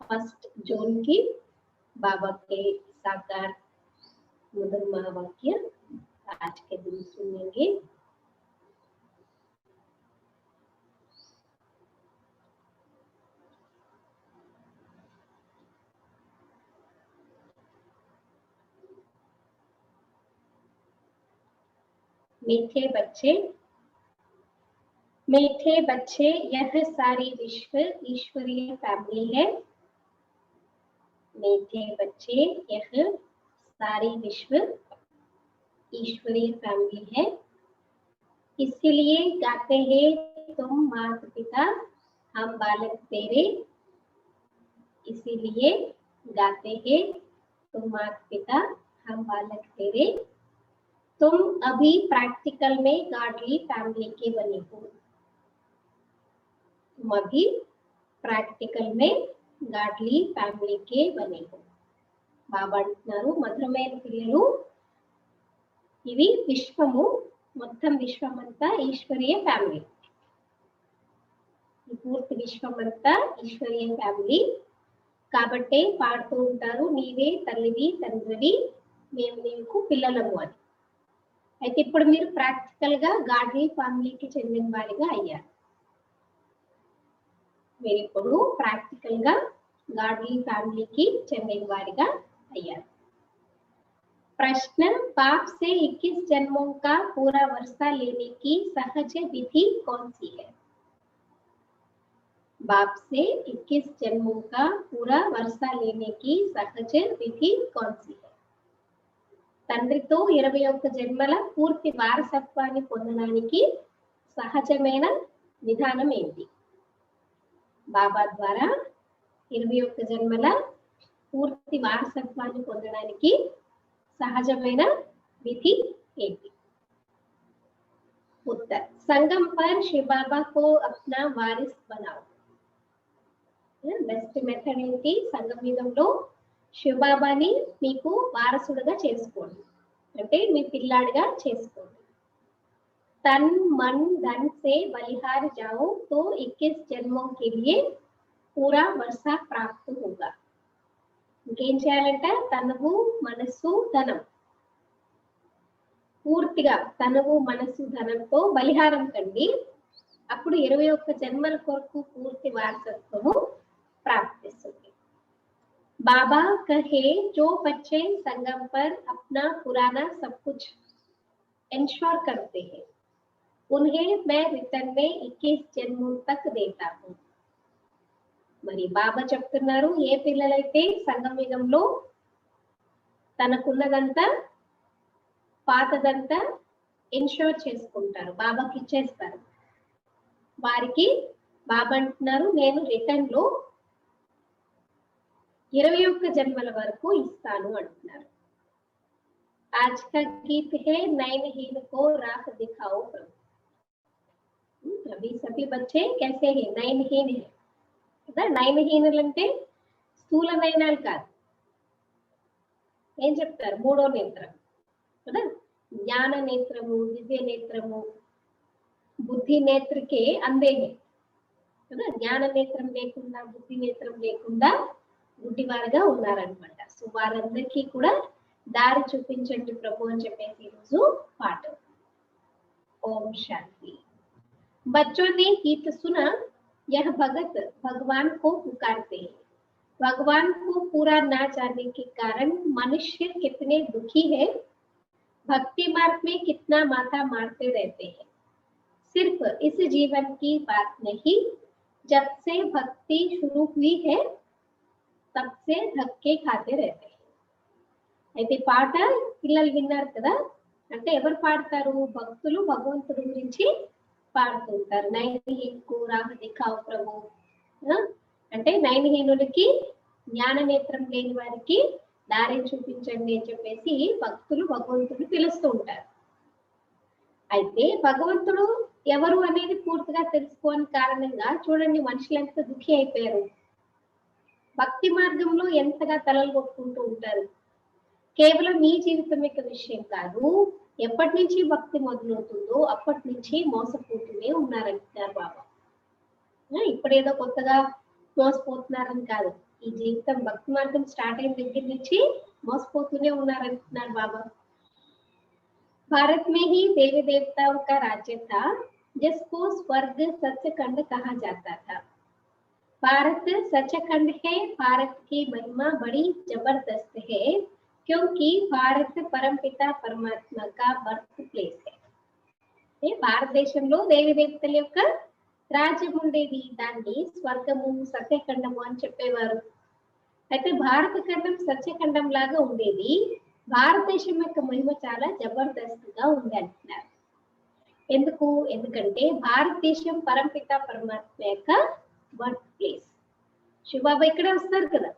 First zone की बाबा के साकार मधुर महावाक्य आज के दिन सुनेंगे। मीठे बच्चे, मीठे बच्चे, यह सारी विश्व ईश्वरीय फैमिली है। मीठे बच्चे, यह सारी विश्व ईश्वरीय फैमिली है। इसीलिए गाते हैं तुम माता पिता हम बालक तेरे। इसीलिए गाते हैं तुम माता पिता हम बालक तेरे। तुम अभी प्रैक्टिकल में गॉडली फैमिली के बने हो। तुम अभी प्रैक्टिकल में गॉडली फैमिली के बने हो। బాబా అంటున్నారు మధురమైన పిల్లలు, ఇది విశ్వము, మొత్తం విశ్వమంతా ఈశ్వరీయ ఫ్యామిలీ. ఈ పూర్తి విశ్వమంతా ఈశ్వరీయ ఫ్యామిలీ కాబట్టి పాడుతూ ఉంటారు, నీవే తల్లివి తండ్రివి మేము నీకు పిల్లలము అని. అయితే ఇప్పుడు మీరు ప్రాక్టికల్ గా గాడ్లీ ఫ్యామిలీకి చెందిన వారిగా అయ్యారు. మీరు ఇప్పుడు ప్రాక్టికల్ గా గాడ్లీ ఫ్యామిలీకి చెందిన వారిగా अय्यार. प्रश्न, बाप से 21 जन्मों का पूरा वर्षा लेने की सहज विधि कौन सी है? बाप से 21 जन्मों का पूरा वर्षा लेने की सहज विधि कौन सी है? తండ్రితో 21 జన్మల పూర్తి వారసత్వాన్ని పొందడానికి సహజమైన విధానం ఏంటి? బాబా ద్వారా 21 జన్మల పూర్తి వారసత్వాన్ని పొందడానికి సహజమైన విధి ఏంటి? उत्तर, संगम पर शिव बाबा को अपना वारिस बनाओ. బెస్ట్ మెథడ్ ఏంటి? సంగం యుగంలో శివ బాబాని మీకు వారసుడుగా చేసుకోండి, అంటే మీ పిల్లాడిగా చేసుకోండి. तन मन धन से बलिहार जाओ तो 21 जन्मों के लिए पूरा वर्षा प्राप्त होगा. ఇంకేం చేయాలంట? తనువు మనస్సు ధనం, పూర్తిగా తనువు మనస్సు ధనంతో బలిహారం కండి, అప్పుడు 21 జన్మల కొరకు పూర్తి వారసత్వము ప్రాప్తిస్తుంది. బాబా కహే जो बच्चे संगम पर अपना पुराना सब कुछ इंश्योर करते हैं उन्हें मैं रिटर्न में 21 जन्मों तक देता हूँ. మరి బాబా చెప్తున్నారు, ఏ పిల్లలైతే సంగమ యుగంలో తనకున్నదంతా పాతదంతా ఇన్షూర్ చేసుకుంటారు, బాబాకి ఇచ్చేస్తారు, వారికి బాబా అంటున్నారు నేను రిటర్న్ లో 21 జన్మల వరకు ఇస్తాను అంటున్నారు. आज का गीत है नयनहीन को राह दिखाओ प्रभु. अभी सभी बच्चे कैसे हैं? नयनहीन है కదా. నయనహీనులు అంటే స్థూల నయనాలు కాదు, ఏం చెప్తారు? మూడో నేత్రం కదా, జ్ఞాన నేత్రము, దివ్య నేత్రము, బుద్ధి నేత్రకే అందే కదా. జ్ఞాన నేత్రం లేకుండా, బుద్ధి నేత్రం లేకుండా గుడ్డివారుగా ఉన్నారనమాట. సో వారందరికీ కూడా దారి చూపించండి ప్రభు అని చెప్పేసి ఈరోజు పాట. ఓం శాంతి. बच्चों ने गीत सुना, यह भगत भगवान को पुकारते हैं. भगवान को पूरा ना जानने के कारण मनुष्य कितने दुखी है, भक्ति मार्ग में कितना माथा मारते रहते हैं. सिर्फ इस जीवन की बात नहीं, जब से भक्ति शुरू हुई है तब से धक्के खाते रहते हैं. అయితే పాట పిల్లలు విన్నారు కదా, అంటే ఎవరు పాడతారు? భక్తులు భగవంతుడి గురించి పాడుతూ ఉంటారు. నయనహీనుకు రాహ దిఖావ్ ప్రభు, అంటే నయనహీనులకి, జ్ఞాన నేత్రం లేని వారికి దారి చూపించండి అని చెప్పేసి భక్తులు భగవంతుడు పిలుస్తూ ఉంటారు. అయితే భగవంతుడు ఎవరు అనేది పూర్తిగా తెలుసుకోని కారణంగా చూడండి మనుషులు ఎంత దుఃఖి అయిపోయారు, భక్తి మార్గంలో ఎంతగా తలలు కొట్టుకుంటూ ఉంటారు. కేవలం మీ జీవితం యొక్క విషయం కాదు, ఎప్పటి నుంచి భక్తి మొదలవుతుందో అప్పటి నుంచి మోసపోతూనే ఉన్నారంటారు బాబా. ఇప్పుడేదో కొత్తగా మోసపోతున్నారని కాదు, ఈ జీవితం భక్తి మార్గం స్టార్ట్ అయిన దగ్గర నుంచి మోసపోతూనే ఉన్నారంటున్నారు బాబా. भारत में ही देवी देवताओं का राज्य था जिसको स्वर्ग सचखंड कहा जाता था। भारत सचखंड है। भारत की महिमा बड़ी जबरदस्त है क्योंकि भारत परमपिता परमात्मा का बर्थ प्लेस है. భారతదేశంలో దేవి దేవతల యొక్క రాజ్యం ఉండేది. దాన్ని స్వర్గము సత్యఖండము అని చెప్పేవారు. అయితే భారత ఖండం సత్యఖండం లాగా ఉండేది. భారతదేశం యొక్క మహిమ చాలా జబర్దస్త్గా ఉంది అంటున్నారు. ఎందుకు? ఎందుకంటే భారతదేశం పరంపిత పరమాత్మ యొక్క బర్త్ ప్లేస్. శివబాబా ఇక్కడే వస్తారు కదా,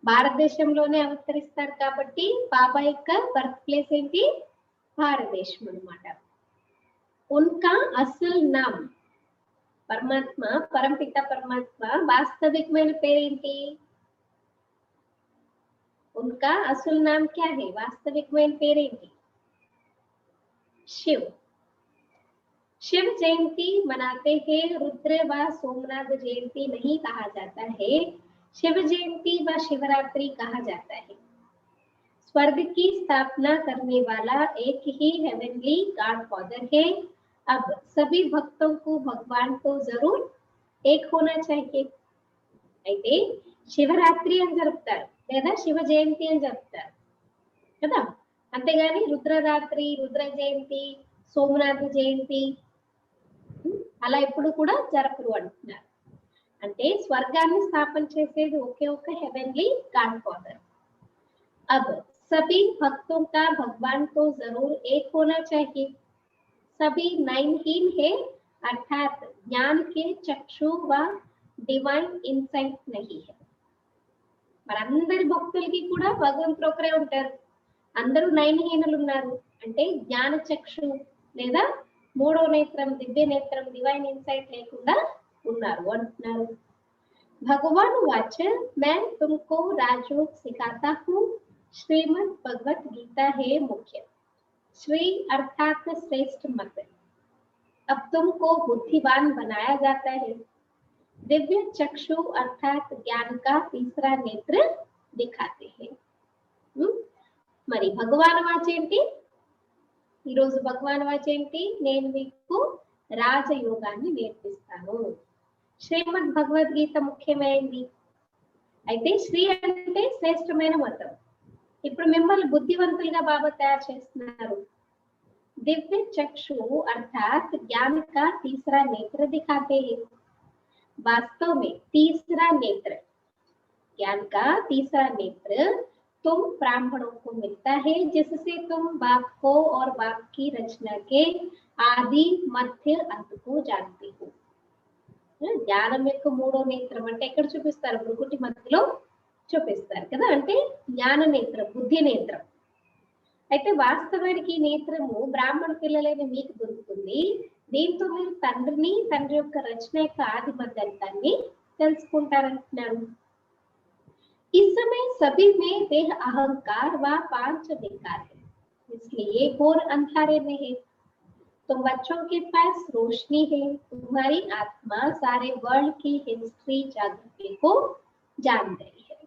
భారతదేశంలోనే అవతరిస్తారు కాబట్టి బాబా యొక్క బర్త్ ప్లేస్ ఏంటి? భారతదేశం అన్నమాట. ఉన్కా అసల్ నామ్ పరమాత్మ పరంపిత పరమాత్మ వాస్తవికమైన పేరేంటి? उनका असल नाम क्या है? वास्तविक में पेरेंटी शिव. शिव जयंती मनाते हैं. रुद्र व सोमनाथ जयंती नहीं कहा जाता है. शिव जयंती व शिवरात्रि कहा जाता है. स्वर्ग की स्थापना करने वाला एक ही हेवनली गॉड फादर है. अब सभी भक्तों को भगवान तो जरूर एक होना चाहिए. అయితే శివరాత్రి అని జరుపుతారు లేదా శివ జయంతి అని చెప్తారు కదా, అంతేగాని రుద్రరాత్రి, రుద్ర జయంతి, సోమనాథ జయంతి అలా ఎప్పుడు కూడా జరపరు అంటున్నారు. అంటే స్వర్గాన్ని స్థాపన చేసేది ఒకే ఒక్క హెవెన్లీ గాడ్ ఫాదర్. अब सभी भक्तों का भगवान तो जरूर एक होना चाहिए. सभी नाइनहीन है अर्थात ज्ञान के चक्षु व डिवाइन इनसाइट नहीं है. మనందరి భక్తులకి కూడా భగవంతుడు ఒకరే ఉంటారు. అందరూ నయనహీనులు ఉన్నారు అంటే జ్ఞాన చక్షు లేదా మూడో నేత్రం, దివ్య నేత్రం, డివైన్ ఇన్సైట్ లేకుండా ఉన్నారు అంటున్నారు. భగవాన్ వాచ मैं तुमको राजयोग सिखाता हूँ. श्रीमद् भगवत गीता है मुख्य. श्री अर्थात श्रेष्ठ मत. अब तुमको बुद्धिमान बनाया जाता है. दिव्य चक्षु अर्थात ज्ञान का तीसरा नेत्र दिखाते हैं. మరి భగవాన్ వాచేంటి? ఈరోజు భగవాన్ వాచేంటి? నేను మీకు రాజయోగాన్ని నేర్పిస్తాను. శ్రీమద్ భగవద్గీత ముఖ్యమైనది. అయితే శ్రీ అంటే శ్రేష్టమైన మతం. ఇప్పుడు మిమ్మల్ని బుద్ధివంతులుగా బాబా తయారు చేస్తున్నారు. దివ్య చక్షు అర్థాత్ ज्ञान का तीसरा नेत्र दिखाते हैं. वास्तव में तीसरा नेत्र, ज्ञान का तीसरा नेत्र तुम ब्राह्मणों को मिलता है जिससे तुम बाप को और बाप की रचना के आदि मध्य अंत को जानते हो. జ్ఞానం యొక్క మూడో నేత్రం అంటే ఎక్కడ చూపిస్తారు? భృగుటి మధ్యలో చూపిస్తారు కదా, అంటే జ్ఞాన నేత్రం, బుద్ధి నేత్రం. అయితే వాస్తవానికి ఈ నేత్రము బ్రాహ్మణ పిల్లలైన మీకు దొరుకుతుంది. దీంతో మీరు తండ్రిని, తండ్రి యొక్క రచన యొక్క ఆది మధ్యంతాన్ని తెలుసుకుంటారంటున్నారు. इस समय सभी में देह अहंकार व पांच विकार है, इसलिए घोर अंधारे में है. तुम बच्चों के पास रोशनी है. तुम्हारी आत्मा सारे वर्ल्ड की हिस्ट्री जागृति को जान रही है.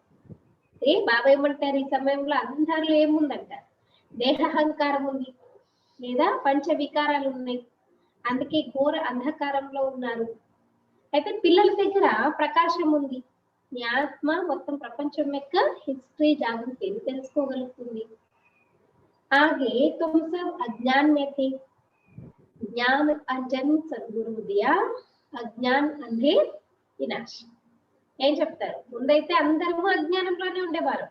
బాబా ఏమంటారు? ఈ సమయంలో అంధారులు ఏముందంటారు? దేహ అహంకారం ఉంది లేదా పంచ వికారాలు ఉన్నాయి, అందుకే ఘోర అంధకారంలో ఉన్నారు. అయితే పిల్లల దగ్గర ప్రకాశం ఉంది. నీ ఆత్మ మొత్తం ప్రపంచం యొక్క హిస్టరీ జాగృతి తెలుసుకోగలుగుతుంది. ఆగే तुम सब अज्ञान में थे. ज्ञान अंजन सद्गुरु दिया. अज्ञान अंधेर विनाश. ఏం చెప్తారు? ముందైతే అందరూ అజ్ఞానంలోనే ఉండేవారు.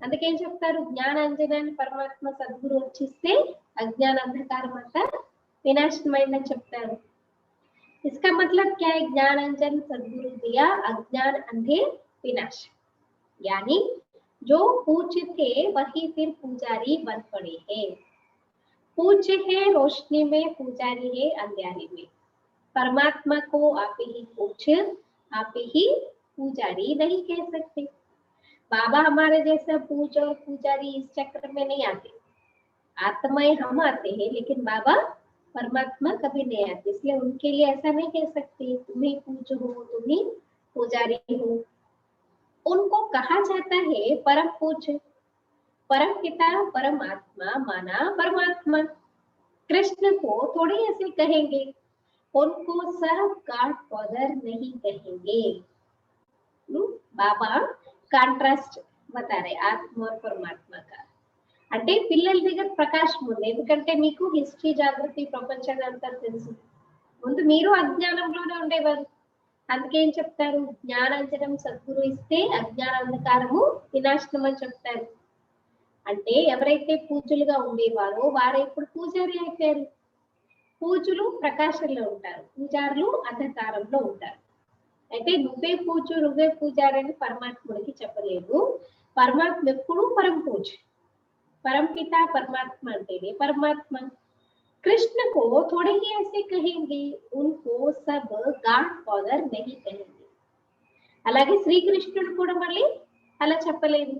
అందుకేం చెప్తారు? జ్ఞాన అంజనాన్ని పరమాత్మ సద్గురు వచ్చిస్తే అజ్ఞాన అంధకారం అంతా వినాశమైందని చెప్తారు. इसका मतलब क्या है? ज्ञान अंजन सद्गुरु दिया, अज्ञान अंधेर विनाश. यानी जो पूज्य थे वही फिर पुजारी बन पड़े हैं. पूज्य है रोशनी में, पुजारी है अंधेरे में. परमात्मा को आप ही पूज्य, आप ही पुजारी नहीं कह सकते. बाबा हमारे जैसा पूज और पुजारी इस चक्र में नहीं आते. आत्माएं हम आते हैं लेकिन बाबा परमात्मा कभी नहीं आते. इसलिए उनके लिए ऐसा नहीं कह सकते तुम ही पूज हो, तुम ही पुजारी हो. उनको कहा जाता है परम पूज्य, परम पिता, परमात्मा माना परमात्मा। कृष्ण को थोड़ी ऐसे कहेंगे, उनको सब गॉड फादर नहीं कहेंगे। बाबा కాంట్రాస్ట్ बता रहे ఆత్మ और परमात्मा का। అంటే పిల్లల దగ్గర ప్రకాశం ఉంది, ఎందుకంటే మీకు హిస్టరీ జాగృతి ప్రపంచాన్ని అంతా తెలుసు. ముందు మీరు అజ్ఞానంలోనే ఉండేవారు, అందుకే ఏం చెప్తారు, జ్ఞానాంజనం సద్గురు ఇస్తే అజ్ఞాన అంధకారము వినాశనం అని చెప్తారు. అంటే ఎవరైతే పూజలుగా ఉండేవారో వారు ఇప్పుడు పూజారి అయిపోయారు. పూజలు ప్రకాశంలో ఉంటారు, పూజారులు అంధకారంలో ఉంటారు. అయితే నువ్వే పూజు నువ్వే పూజారని పరమాత్ముడికి చెప్పలేదు. పరమాత్మ ఎప్పుడు పరం పూజ, परम पिता परमात्मा अंटेने परमात्मा। कृष्ण को थोड़े ही ऐसे कहेंगे, उनको सब गॉड फादर नहीं कहेंगे। అలాగే శ్రీకృష్ణుడు కూడా మళ్ళీ అలా చెప్పలేదు,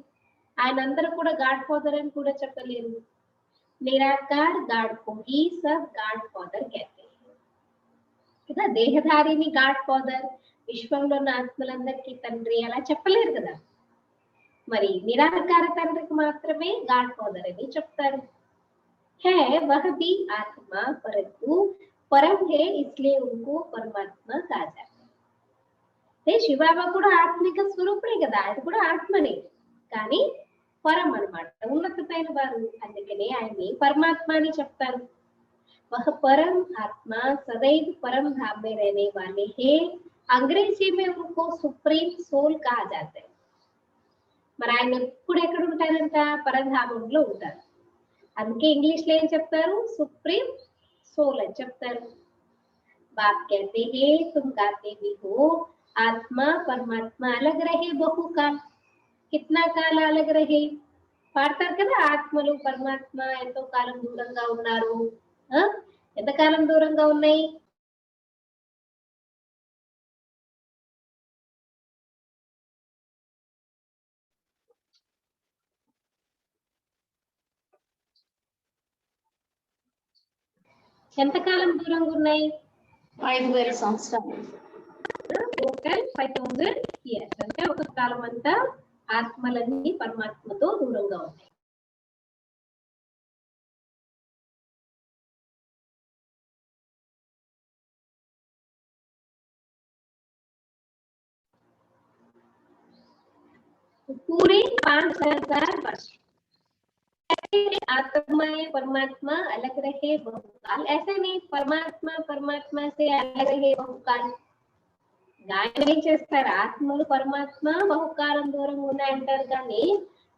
ఆయన అందరూ కూడా గాడ్ ఫాదర్ అని కూడా చెప్పలేదు. నిరాకార్ గాడ్ को ही सब गाड फादर कहते हैं కదా. దేహధారిని గాడ్ ఫాదర్, విశ్వంలో ఉన్న ఆత్మలందరికీ తండ్రి అలా చెప్పలేరు కదా. మరి నిరాకార తండ్రికి మాత్రమే గాడ్ ఫాదర్ అని చెప్తారు. है वह भी आत्मा परंतु परम है इसलिए उनको परमात्मा कहा जाता है. శివబాబా కూడా ఆత్మిక స్వరూపుడే కదా, అది కూడా ఆత్మనే, కానీ పరం అన్నమాట, ఉన్నతమైన వారు, అందుకనే ఆయన్ని పరమాత్మ అని చెప్తారు. वह परम आत्मा सदैव परम धाम में रहने वाले हैं, अंग्रेजी में उनको सुप्रीम सोल कहा जाता है. మరి ఆయన ఎప్పుడు ఎక్కడ ఉంటారంట, పరధామంలో ఉంటారు, అందుకే ఇంగ్లీష్ లో ఏం చెప్తారు, సుప్రీం सोल అని చెప్తారు. बाप कहते हैं तुम गाते भी हो आत्मा परमात्मा अलग रहे बहुकाल, कितना కాల अलग रहे, పాడతారు కదా, ఆత్మలు పరమాత్మ ఎంతో కాలం దూరంగా ఉన్నారు. ఎంతకాలం దూరంగా ఉన్నాయి, ఎంతకాలం దూరంగా ఉన్నాయి, 5000 సంవత్సరాలు. Total 5000 years. అంటే ఒక కాలం అంతా ఆత్మలన్నీ పరమాత్మతో దూరంగా ఉన్నాయి. पूरे 5000 वर्ष आत्मा परमात्मा अलग रहे बहुकाल, ऐसे नहीं परमात्मा परमात्मा से अलग रहे बहुकाल. గాయం ఏం చేస్తారు, ఆత్మలు పరమాత్మ బహుకాలం దూరంగా ఉన్నాయంటారు, కానీ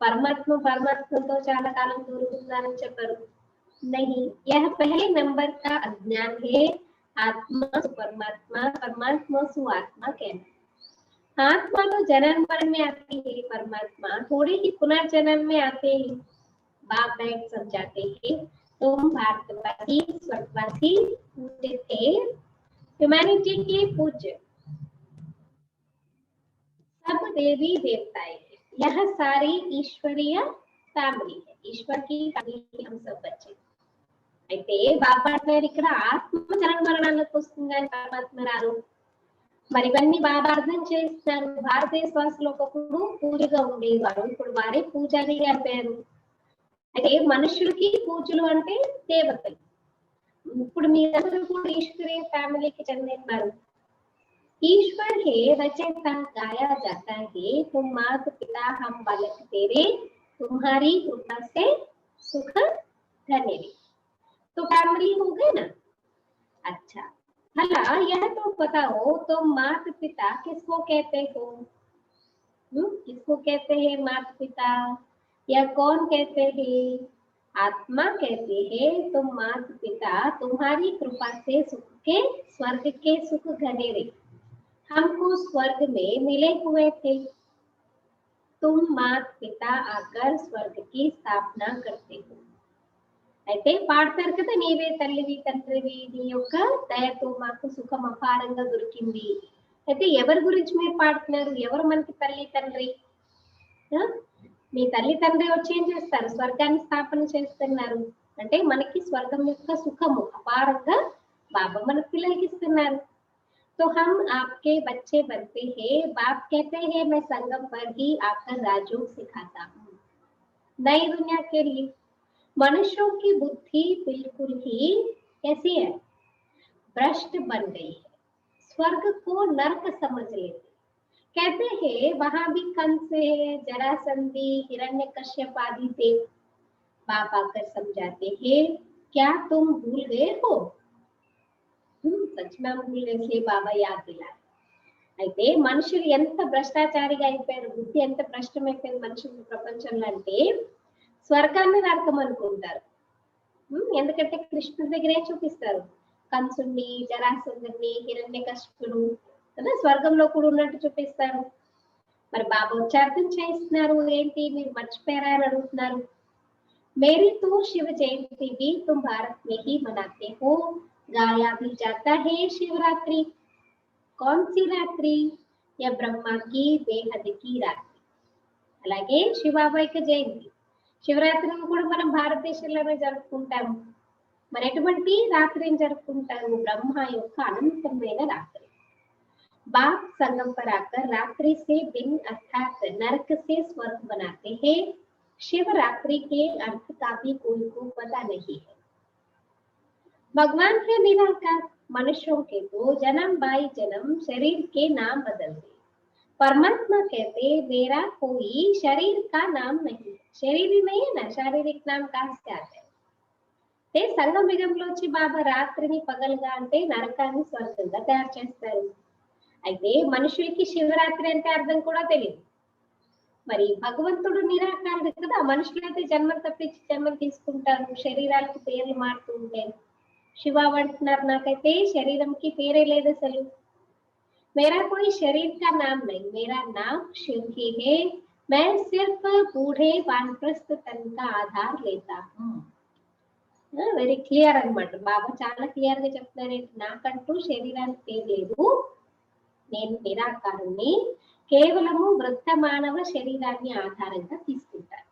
పరమాత్మ పరమాత్మతో చాలా కాలం దూరంగా ఉన్నారని చెప్పారు. नहीं, यह पहले नंबर का अज्ञान है. आत्मा सु परमात्मा, परमात्मा सु आत्मा कहना. आत्मा तो जन्म मरण में आती है, परमात्मा थोड़े ही पुनर्जन्म में आते हैं. बाप बैठ समझाते हैं तुम भारतवासी स्वर्गवासी पूज्य थे, ह्यूमैनिटी के पूज्य सब देवी देवताएं हैं, यह सारी ईश्वरीय फैमिली है, ईश्वर की फैमिली हम सब बच्चे. అయితే బాబా అంటారు ఇక్కడ ఆత్మ జన్మ మరణాలకు వస్తుంది కానీ పరమాత్మ రారు. మరి ఇవన్నీ బాబా అర్థం చేస్తున్నారు. భారతదేశవాసులు ఒకప్పుడు పూజగా ఉండేవారు, ఇప్పుడు వారే పూజారి అయిపోయారు. అయితే మనుషులకి పూజలు అంటే దేవతలు. ఇప్పుడు మీరందరూ కూడా ఈశ్వరీయ ఫ్యామిలీకి చెందినారు. ईश्वर है रचयिता गाया जाता है तुम माता पिता हम बालक तेरे, तुम्हारी कृपा से सुख धन्य. तो फैमिली हो गए ना. अच्छा भला यह तो बताओ तुम माता पिता किसको कहते हो, किसको कहते हैं माता पिता, या कौन कहते हैं, आत्मा कहते हैं तुम माता पिता तुम्हारी कृपा से सुख के स्वर्ग के सुख घने रहे, हमको स्वर्ग में मिले हुए थे, तुम माता पिता आकर स्वर्ग की स्थापना करते हो. అయితే పాడతారు కదా, నీవే తల్లివి తండ్రివి, నీ యొక్క దయతో మాకు సుఖం అపారంగా దొరికింది. అయితే ఎవరి గురించి మీరు పాడుతున్నారు, ఎవరు మనకి తల్లి తండ్రి, మీ తల్లి తండ్రి వచ్చి ఏం చేస్తారు, స్వర్గాన్ని స్థాపన చేస్తున్నారు. అంటే మనకి స్వర్గం యొక్క సుఖము అపారంగా బాబా మన పిల్లలకి ఇస్తున్నారు. तो हम आपके बच्चे बनते हैं। बाप कहते हैं मैं संगम पर ही आकर राजयोग सिखाता हूँ नई दुनिया के लिए। मनुष्यों की बुद्धि बिल्कुल ही कैसी है, भ्रष्ट बन गई है, स्वर्ग को नरक समझ लेते। कहते हैं वहां भी कंस है, जरासंधी, हिरण्यकश्यप आदि थे। बाप आकर समझाते हैं क्या तुम भूल गए हो? सच में हम भूल गए, इसलिए बाबा याद दिलाए। అయితే మనుషులు ఎంత భ్రష్టాచారిగా అయిపోయారు, బుద్ధి ఎంత భ్రష్టమైపోయింది మనుషుల ప్రపంచంలో అంటే స్వర్గాన్ని నరకం అనుకుంటారు. ఎందుకంటే కృష్ణుడి దగ్గరే చూపిస్తారు కంసుడిని, జరాసంధుడిని, హిరణ్యకశిపుడు కదా స్వర్గంలో కూడా ఉన్నట్టు చూపిస్తారు. మరి బాబా వచ్చి అర్థం చేస్తున్నారు, ఏంటి మీరు మర్చిపోయారా అని అడుగుతున్నారు. मेरी तो शिव जयंती भी तुम भारत में ही मनाते हो, गाया भी जाता है शिवरात्रि। कौन सी रात्रि? या ब्रह्मा की बेहद की रात्रि। అలాగే శివాబాయికి జయంతి, శివరాత్రిని కూడా మనం భారతదేశంలోనే జరుపుకుంటాము. మరి ఎటువంటి రాత్రిని జరుపుకుంటాము? బ్రహ్మ యొక్క అనంతమైన రాత్రి. बाप संगम पर आकर रात्रि से दिन अर्थात नरक से स्वर्ग बनाते हैं। शिवरात्रि के अर्थ का भी कोई को पता नहीं है। भगवान है निराकार, मनुष्यों के तो जन्म बाई जन्म शरीर के नाम बदलते। परमात्मा कहते मेरा कोई शरीर का नाम नहीं, शरीर ही नहीं है ना, शारीरिक नाम कहाँ से आता है? ते సంగం యుగంలో వచ్చి బాబా రాత్రిని పగలుగా అంటే నరకాన్ని స్వర్గంగా తయారు చేస్తారు. అయితే మనుషులకి శివరాత్రి అంటే అర్థం కూడా తెలియదు. మరి భగవంతుడు నిరాకారుడు కదా, మనుషులైతే జన్మలు తప్పించి జన్మలు తీసుకుంటారు, శరీరాలకు పేర్లు మారుతూ ఉంటాయి. శివ అంటున్నారు నాకైతే శరీరంకి పేరే లేదు అసలు. मेरा कोई शरीर का नाम नहीं, मेरा नाम शिव ही है। मैं सिर्फ बूढ़े वानप्रस्थ तन का आधार लेता हूँ. వెరీ క్లియర్ అన్నమాట. బాబా చాలా క్లియర్ గా చెప్తున్నారు, నాకంటూ శరీరానికి పేరు లేదు, నేను నిరాకారుణ్ణి, కేవలము వృద్ధ మానవ శరీరాన్ని ఆధారంగా తీసుకుంటాను.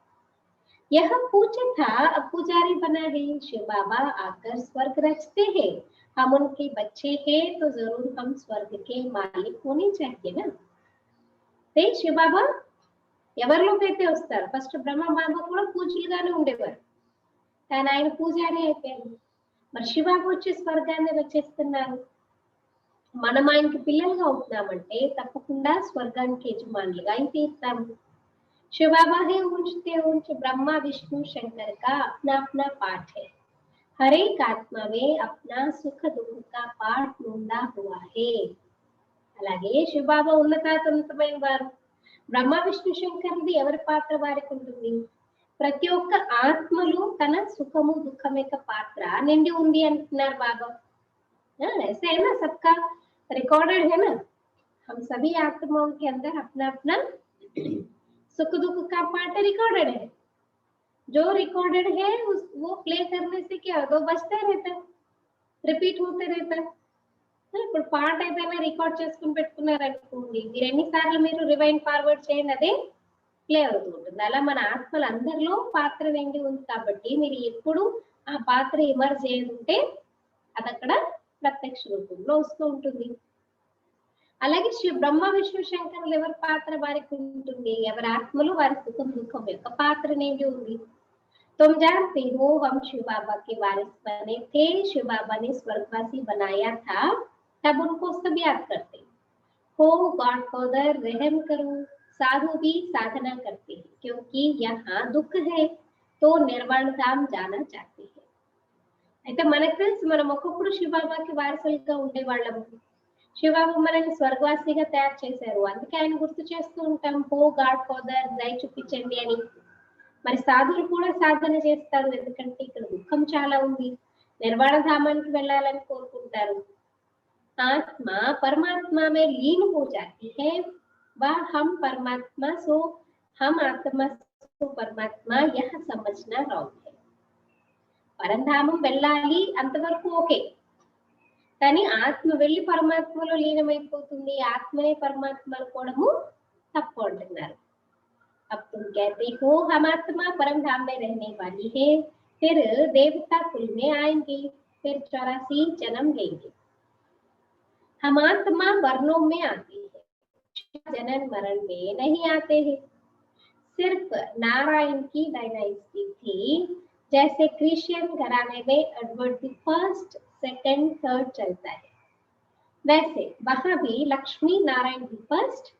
यह पूछा था अब पुजारी बना है, शिव बाबा आकर स्वर्ग रचते हैं, हम उनके बच्चे हैं तो जरूर हम स्वर्ग के मालिक होने चाहिए ना. ते शिव बाबा ఎవరిలోకైతే వస్తారు, ఫస్ట్ బ్రహ్మ బాబా కూడా పూజలుగానే ఉండేవారు, కానీ ఆయన పూజారి అయిపోయారు. మరి శివబాబా వచ్చి స్వర్గాన్ని వచ్చేస్తున్నారు. మనం ఆయనకి పిల్లలుగా అవుతున్నామంటే తప్పకుండా స్వర్గానికి యజమానులుగా అయి తీరుతాము. शिव बाबा है ऊंचते ऊंच ब्रह्मा विष्णु शंकर का अपना अपना पाठ है, हर एक आत्मा में अपना सुख दुख का पाठ ढूंढा हुआ है. అలాగే శివ బాబా ఉన్నతమైన వారు. బ్రహ్మ విష్ణు శంకరుది ఎవరి పాత్ర వారికి ఉంటుంది. ప్రతి ఒక్క ఆత్మలో తన సుఖము దుఃఖం యొక్క పాత్ర నిండి ఉంది అంటున్నారు బాబా. ऐसे है ना, सबका रिकॉर्डेड है ना, हम सभी आत्माओं के अंदर अपना अपना सुख दुख का पार्ट रिकॉर्डेड है. जो रिकॉर्डेड है वो प्ले करने से क्या होगा, बचता रहता, रिपीट होते रहता. ఇప్పుడు పాట ఏదైనా రికార్డ్ చేసుకుని పెట్టుకున్నారు అనుకోండి, మీరు ఎన్నిసార్లు మీరు రివైండ్ ఫార్వర్డ్ చేయండి అదే ప్లే అవుతూ ఉంటుంది. అలా మన ఆత్మల అందరిలో పాత్ర నిండి ఉంది కాబట్టి మీరు ఎప్పుడు ఆ పాత్ర ఎమర్జ్ చేసుంటే అది అక్కడ ప్రత్యక్ష రూపంలో వస్తూ ఉంటుంది. అలాగే బ్రహ్మ విష్ణు శంకరులు ఎవరి పాత్ర వారికి ఉంటుంది, ఎవరి ఆత్మలు వారి సుఖం దుఃఖం యొక్క పాత్ర నిండి ఉంది. तुम जानते हो हम शिव बाबा के वारिस बने थे, शिव बाबा ने स्वर्गवासी बनाया था, तब उनको सब याद करते हो, गॉड फादर रहम करो. साधु भी साधना करते हैं क्योंकि यहाँ दुख है तो निर्वाण धाम जाना चाहते हैं. అయితే మనకు తెలుసు మనం ఒక్కొక్కడు శివబాబాకి వారసులుగా ఉండేవాళ్ళము. శివబాబా మనల్ని స్వర్గవాసిగా తయారు చేశారు, అందుకే ఆయన గుర్తు చేస్తూ ఉంటాం, హో గాడ్ ఫాదర్ దయ చూపించండి అని. మరి సాధులు కూడా సాధన చేస్తారు, ఎందుకంటే ఇక్కడ దుఃఖం చాలా ఉంది, నిర్వాణ ధామానికి వెళ్ళాలని కోరుకుంటారు. ఆత్మ పరమాత్మా మే లీన్ హో జాతి హై, వా హమ్ పరమాత్మా సో హమ్ ఆత్మ సో పరమాత్మా యహ సమజ్నా రాంగ్ హై. పరంధామం వెళ్ళాలి అంతవరకు ఓకే, కానీ ఆత్మ వెళ్ళి పరమాత్మలో లీనమైపోతుంది, ఆత్మనే పరమాత్మ అనుకోవడము తప్పు అంటున్నారు. अब तुम कहते हो हम आत्मा परम धाम में रहने वाली है, फिर देवता कुल में आएंगे, फिर 84 जन्म लेंगे. हम आत्मा वर्णों में आती है, जनन मरण में नहीं आते हैं। सिर्फ नारायण की डायनास्टी थी, जैसे क्रिश्चियन घराने में Edward the first, second, third चलता है, वैसे वहां भी Lakshmi Narayan the first,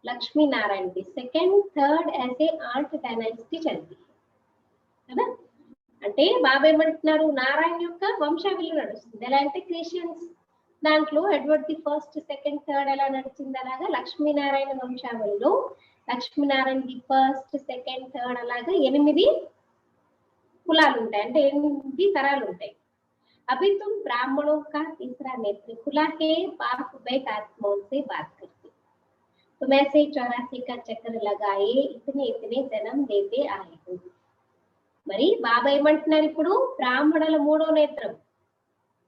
Lakshmi Narayan the second, third, ऐसे 8 డైనాసిటీ చల్తీ కదా. అంటే బాబా ఏమంటున్నారు, నారాయణ యొక్క వంశావళి నడుస్తుంది. ఎలా అంటే క్రిస్టియన్స్ దాంట్లో Edward the first, second, third ఎలా నడిచింది, అలాగా లక్ష్మీనారాయణ వంశావళిలో Lakshminarayana the first, second, third అలాగా 8 కులాలు ఉంటాయి, అంటే 8 తరాలు ఉంటాయి. अभी तुम ब्राह्मणों का तीसरा नेत्र खुला है, बाप बेट आत्माओं से बात करते, तुम ऐसे 84 का चक्र लगाए, इतने इतने जन्म देते आए हो. మరి బాబా ఏమంటున్నారు, ఇప్పుడు బ్రాహ్మణుల 3వ నేత్రం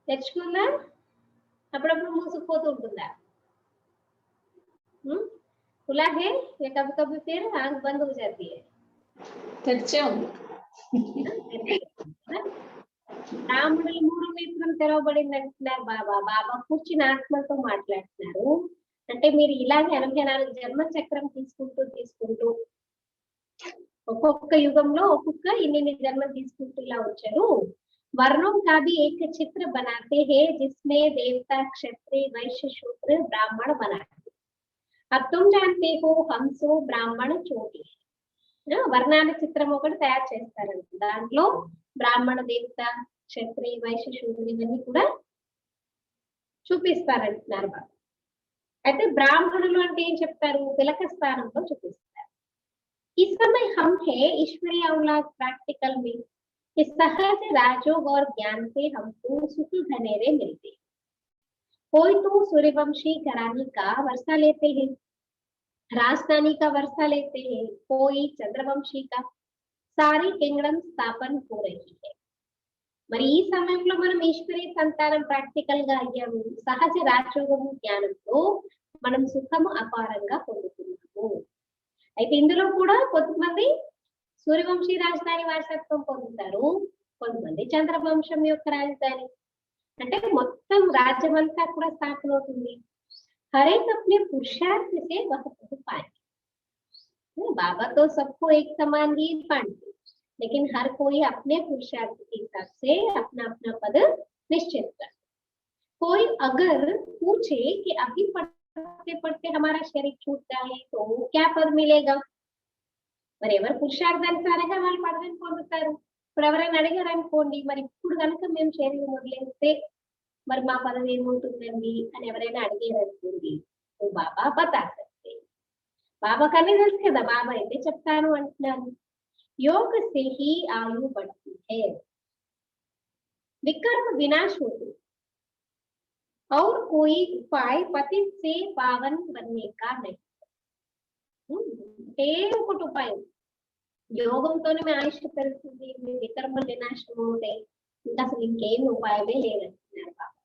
తెచ్చుకుందా, అప్పుడప్పుడు మూసుకుపోతూ ఉంటుందా? खुला है या कभी कभी फिर आंख बंद हो जाती है? తెరిచే ఉంది. బ్రాహ్మణుల 3వ నేత్రం తెరవబడింది అంటున్నారు బాబా. బాబా కూర్చుని ఆత్మలతో మాట్లాడుతున్నారు. అంటే మీరు ఇలాగే 84 జన్మ చక్రం తీసుకుంటూ ఒక్కొక్క యుగంలో ఒక్కొక్క ఇన్ని జన్మలు తీసుకుంటూ ఇలా వచ్చారు. वर्णों का भी एक चित्र बनाते हैं, जिसमें देवता, क्षत्रिय, वैश्य, शूद्र, ब्राह्मण बनाते. अब तुम जानते हो हम सो ब्राह्मण चोटी है. వర్ణాల చిత్రం ఒకటి తయారు చేస్తారంట. దాంట్లో బ్రాహ్మణ, దేవత, క్షత్రియ, వైశ్య, శూద్ర ఇవన్నీ కూడా చూపిస్తారంటున్నారు బాబా. అయితే బ్రాహ్మణులు అంటే ఏం చెప్తారు, తిలక స్థానంలో చూపిస్తారు. इस समय हम है ईश्वरीय औलाद प्रैक्टिकल में, इस सहज राजयोग और ज्ञान से हमको सुख घनेरे मिलते. कोई तो सूर्यवंशी घराने का वर्षा लेते हैं, राजधानी का वर्षा लेते हैं, कोई चंद्रवंशी का. सारी किंगडम स्थापन हो रही है. మరి ఈ సమయంలో మనం ఈశ్వరీయ సంతానం ప్రాక్టికల్ గా అయ్యాము. సహజ రాజయోగము జ్ఞానంతో మనం సుఖము అపారంగా పొందుతున్నాము. అయితే ఇందులో కూడా కొంతమంది సూర్యవంశీ రాజధాని వారసత్వం పొందుతారు, కొంతమంది చంద్రవంశం యొక్క రాజధాని, అంటే మొత్తం రాజ్యం అంతా కూడా స్థాపన అవుతుంది. हर एक अपने पुरुषार्थ से वह पद पाएंगे. बाबा तो सबको एक समान ही बांटते, लेकिन हर कोई अपने पुरुषार्थ के हिसाब से अपना अपना पद निश्चित कर. कोई अगर पूछे कि अभी पढ़ते पढ़ते हमारा शरीर छूट जाए तो क्या पद मिलेगा, మరి ఎవరు పురుషార్థానుసారంగా వాళ్ళు పదవిని పొందుతారు. ఇప్పుడు ఎవరైనా అడిగారు అనుకోండి, మరి ఇప్పుడు కనుక మేము శరీరం వదిలేస్తే మరి మా పదవి ఏముంటుందండి అని ఎవరైనా అడిగారు అనుకోండి, బాబా బతా సక్తే. బాబా కన్నీ తెలుసు కదా, బాబా అయితే చెప్తాను అంటున్నాను. योग से ही आयु बढ़ती है, विकर्म विनाश होते, और कोई उपाय पतित से पावन बनने का नहीं. ఒకటి ఉపాయం, యోగంతోనే మీ ఆయుష్ పెరుగుతుంది, మీ వికర్మలు వినాశనం అవుతాయి, ఇంకా అసలు ఇంకేం ఉపాయమే లేదంటున్నారు బాబా.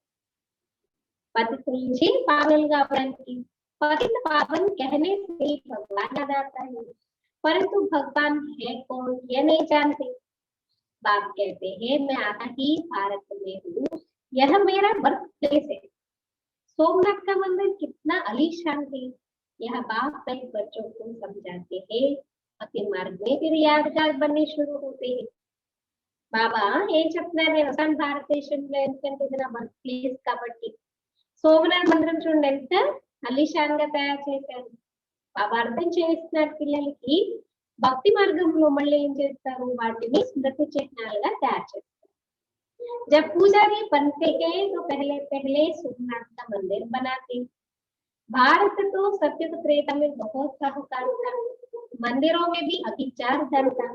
पतित నుంచి पावन కావడానికి, पतित पावन कहने से भगवान याद आता है, परंतु भगवान है कौन ये नहीं जानते. बाप कहते हैं मैं आता ही भारत में हूँ, यह मेरा बर्थ प्लेस है. सोमनाथ का मंदिर कितना आलीशान है, यह बाप कई बच्चों को समझाते हैं. अपने मार्ग में फिर यादगार बनने शुरू होते हैं. బాబా ఏం చెప్తున్నారు, నేను వస్తాను భారతదేశంలో, ఎందుకంటే ఇది నా బర్త్ ప్లేస్ కాబట్టి. సోమనాథ్ మందిరం చూడండి ఎంత అలీషాన్ గా తయారు చేశారు. బాబా అర్థం చేస్తున్నారు పిల్లలకి, భక్తి మార్గంలో మళ్ళీ ఏం చేస్తారు, వాటిని స్మృతి చిహ్నాలుగా తయారు చేస్తారు. जब पुजारी बनते हैं तो पहले पहले सोमनाथ का मंदिर बनाते. भारत तो सत्युग त्रेता में बहुत साहूकार था, मंदिरों में भी अभिचार धन था,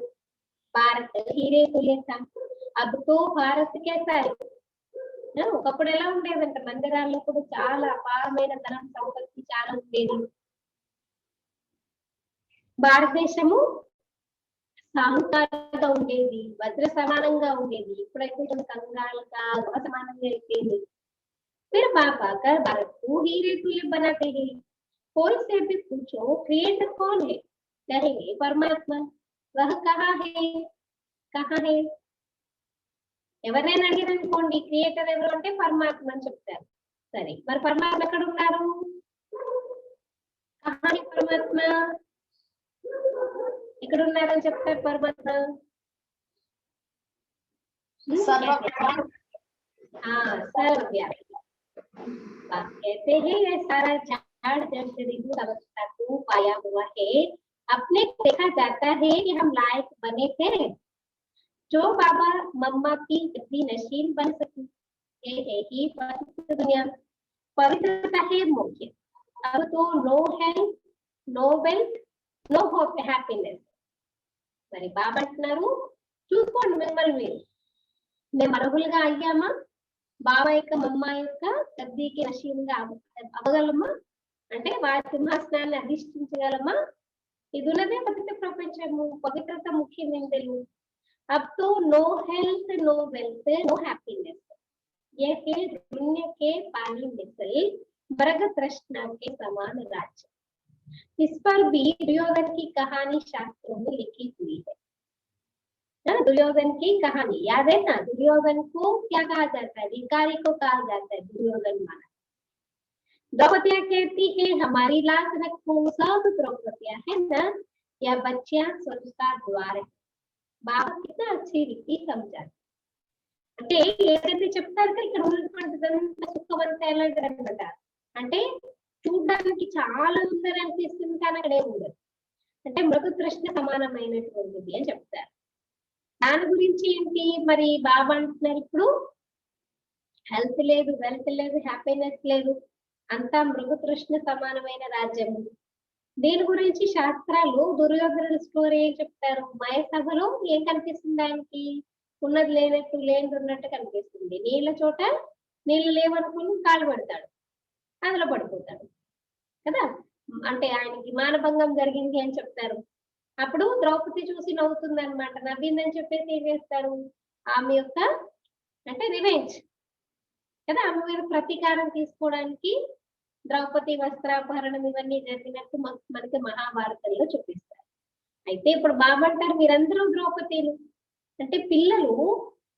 भारत हीरे तुल्य था. अब तो भारत कैसा है, ఒకప్పుడు ఎలా ఉండేదంటే మందిరాల్లో కూడా చాలా అపారమైన ధనం సంపత్తి చాలా ఉండేది. భారతదేశము సాహుకారంగా ఉండేది, వజ్ర సమానంగా ఉండేది. ఇప్పుడైతే కంగాలుగా సమానంగా అయిపోయింది. फिर बाबा कर भारत को हीरे तुल्य बनाते हैं. कोई से भी पूछो क्रिएटर कौन है, कहेंगे परमात्मा. वह कहाँ है. ఎవరైనా అడిగారు అనుకోండి క్రియేటర్ ఎవరు అంటే పరమాత్మ అని చెప్తారు. సరే, మరి పరమాత్మ ఎక్కడ ఉన్నారు? కహాని పరమాత్మ ఎక్కడ ఉన్నారని చెప్తారు పరమాత్మ? सर्वव्यापी। कहते हैं ये सारा झाड़ जड़ अवस्था को पाया हुआ है, अपने देखा जाता है कि हम लायक बने थे जो बाबा मम्मा की गद्दी नशीन बन सके। ये है ही पवित्र दुनिया, पवित्रता है मुख्य। अब तो no health, no wealth, no happiness. మరి బాబా అంటున్నారు చూసుకోండి మిమ్మల్ని మీరు, మేము అర్హులుగా అయ్యామా బాబా యొక్క మమ్మ యొక్క గద్దీకి నశీనంగా అవ్వగలమా? అంటే వారి సింహాసనాన్ని అధిష్ఠించగలమా? ఇది ఉన్నదే పవిత్ర ప్రపంచము, పవిత్రత ముఖ్యమైనది। अब तो no health, no wealth, no happiness, ये है दुनिया के पानी मिसल मृग तृष्णा के समान राज्य। इस पर भी दुर्योधन की कहानी शास्त्रों में लिखी हुई है। दुर्योधन की कहानी याद है ना? दुर्योधन को क्या कहा जाता है? भिखारी को कहा जाता है दुर्योधन माना। द्रौपदियां कहती है हमारी लाज रखो, सब द्रौपदियां है ना, या बच्चियां स्वर्ग का द्वार है। బాబా कितना अच्छी रीति समझाరు। అంటే ఏదైతే చెప్తారు కదా ఇక్కడ ఉన్నటువంటిదంతా సుఖవంతం ఎలాంటిదన్నమాట, అంటే చూడడానికి చాలా ఉందని అనిపిస్తుంది కానీ అక్కడ ఏమి ఉండదు, అంటే మృగ తృష్ణ సమానమైనటువంటిది అని చెప్తారు। దాని గురించి ఏంటి మరి బాబా అంటున్నారు ఇప్పుడు హెల్త్ లేదు, వెల్త్ లేదు, హ్యాపీనెస్ లేదు, అంతా మృగ తృష్ణ సమానమైన రాజ్యము। దీని గురించి శాస్త్రాలు దుర్యోధనుడి స్టోరీ ఏం చెప్తారు? మయ సభలో ఏం కనిపిస్తుంది? ఆయనకి ఉన్నది లేనట్టు, లేనిది ఉన్నట్టు కనిపిస్తుంది। నీళ్ళ చోట నీళ్ళు లేవనుకుని కాలు పడతాడు, అందులో పడిపోతాడు కదా, అంటే ఆయనకి మానభంగం జరిగింది అని చెప్తారు। అప్పుడు ద్రౌపది చూసి నవ్వుతుంది అనమాట, నవ్విందని చెప్పేసి ఏం చేస్తారు? ఆమె యొక్క అంటే రివెంజ్ కదా, ఆమె మీద ప్రతీకారం తీసుకోవడానికి ద్రౌపది వస్త్రాపహరణం ఇవన్నీ జరిగినట్టు మనకి మహాభారతంలో చూపిస్తారు। అయితే ఇప్పుడు బాబా అంటారు మీరందరూ ద్రౌపదీలు, అంటే పిల్లలు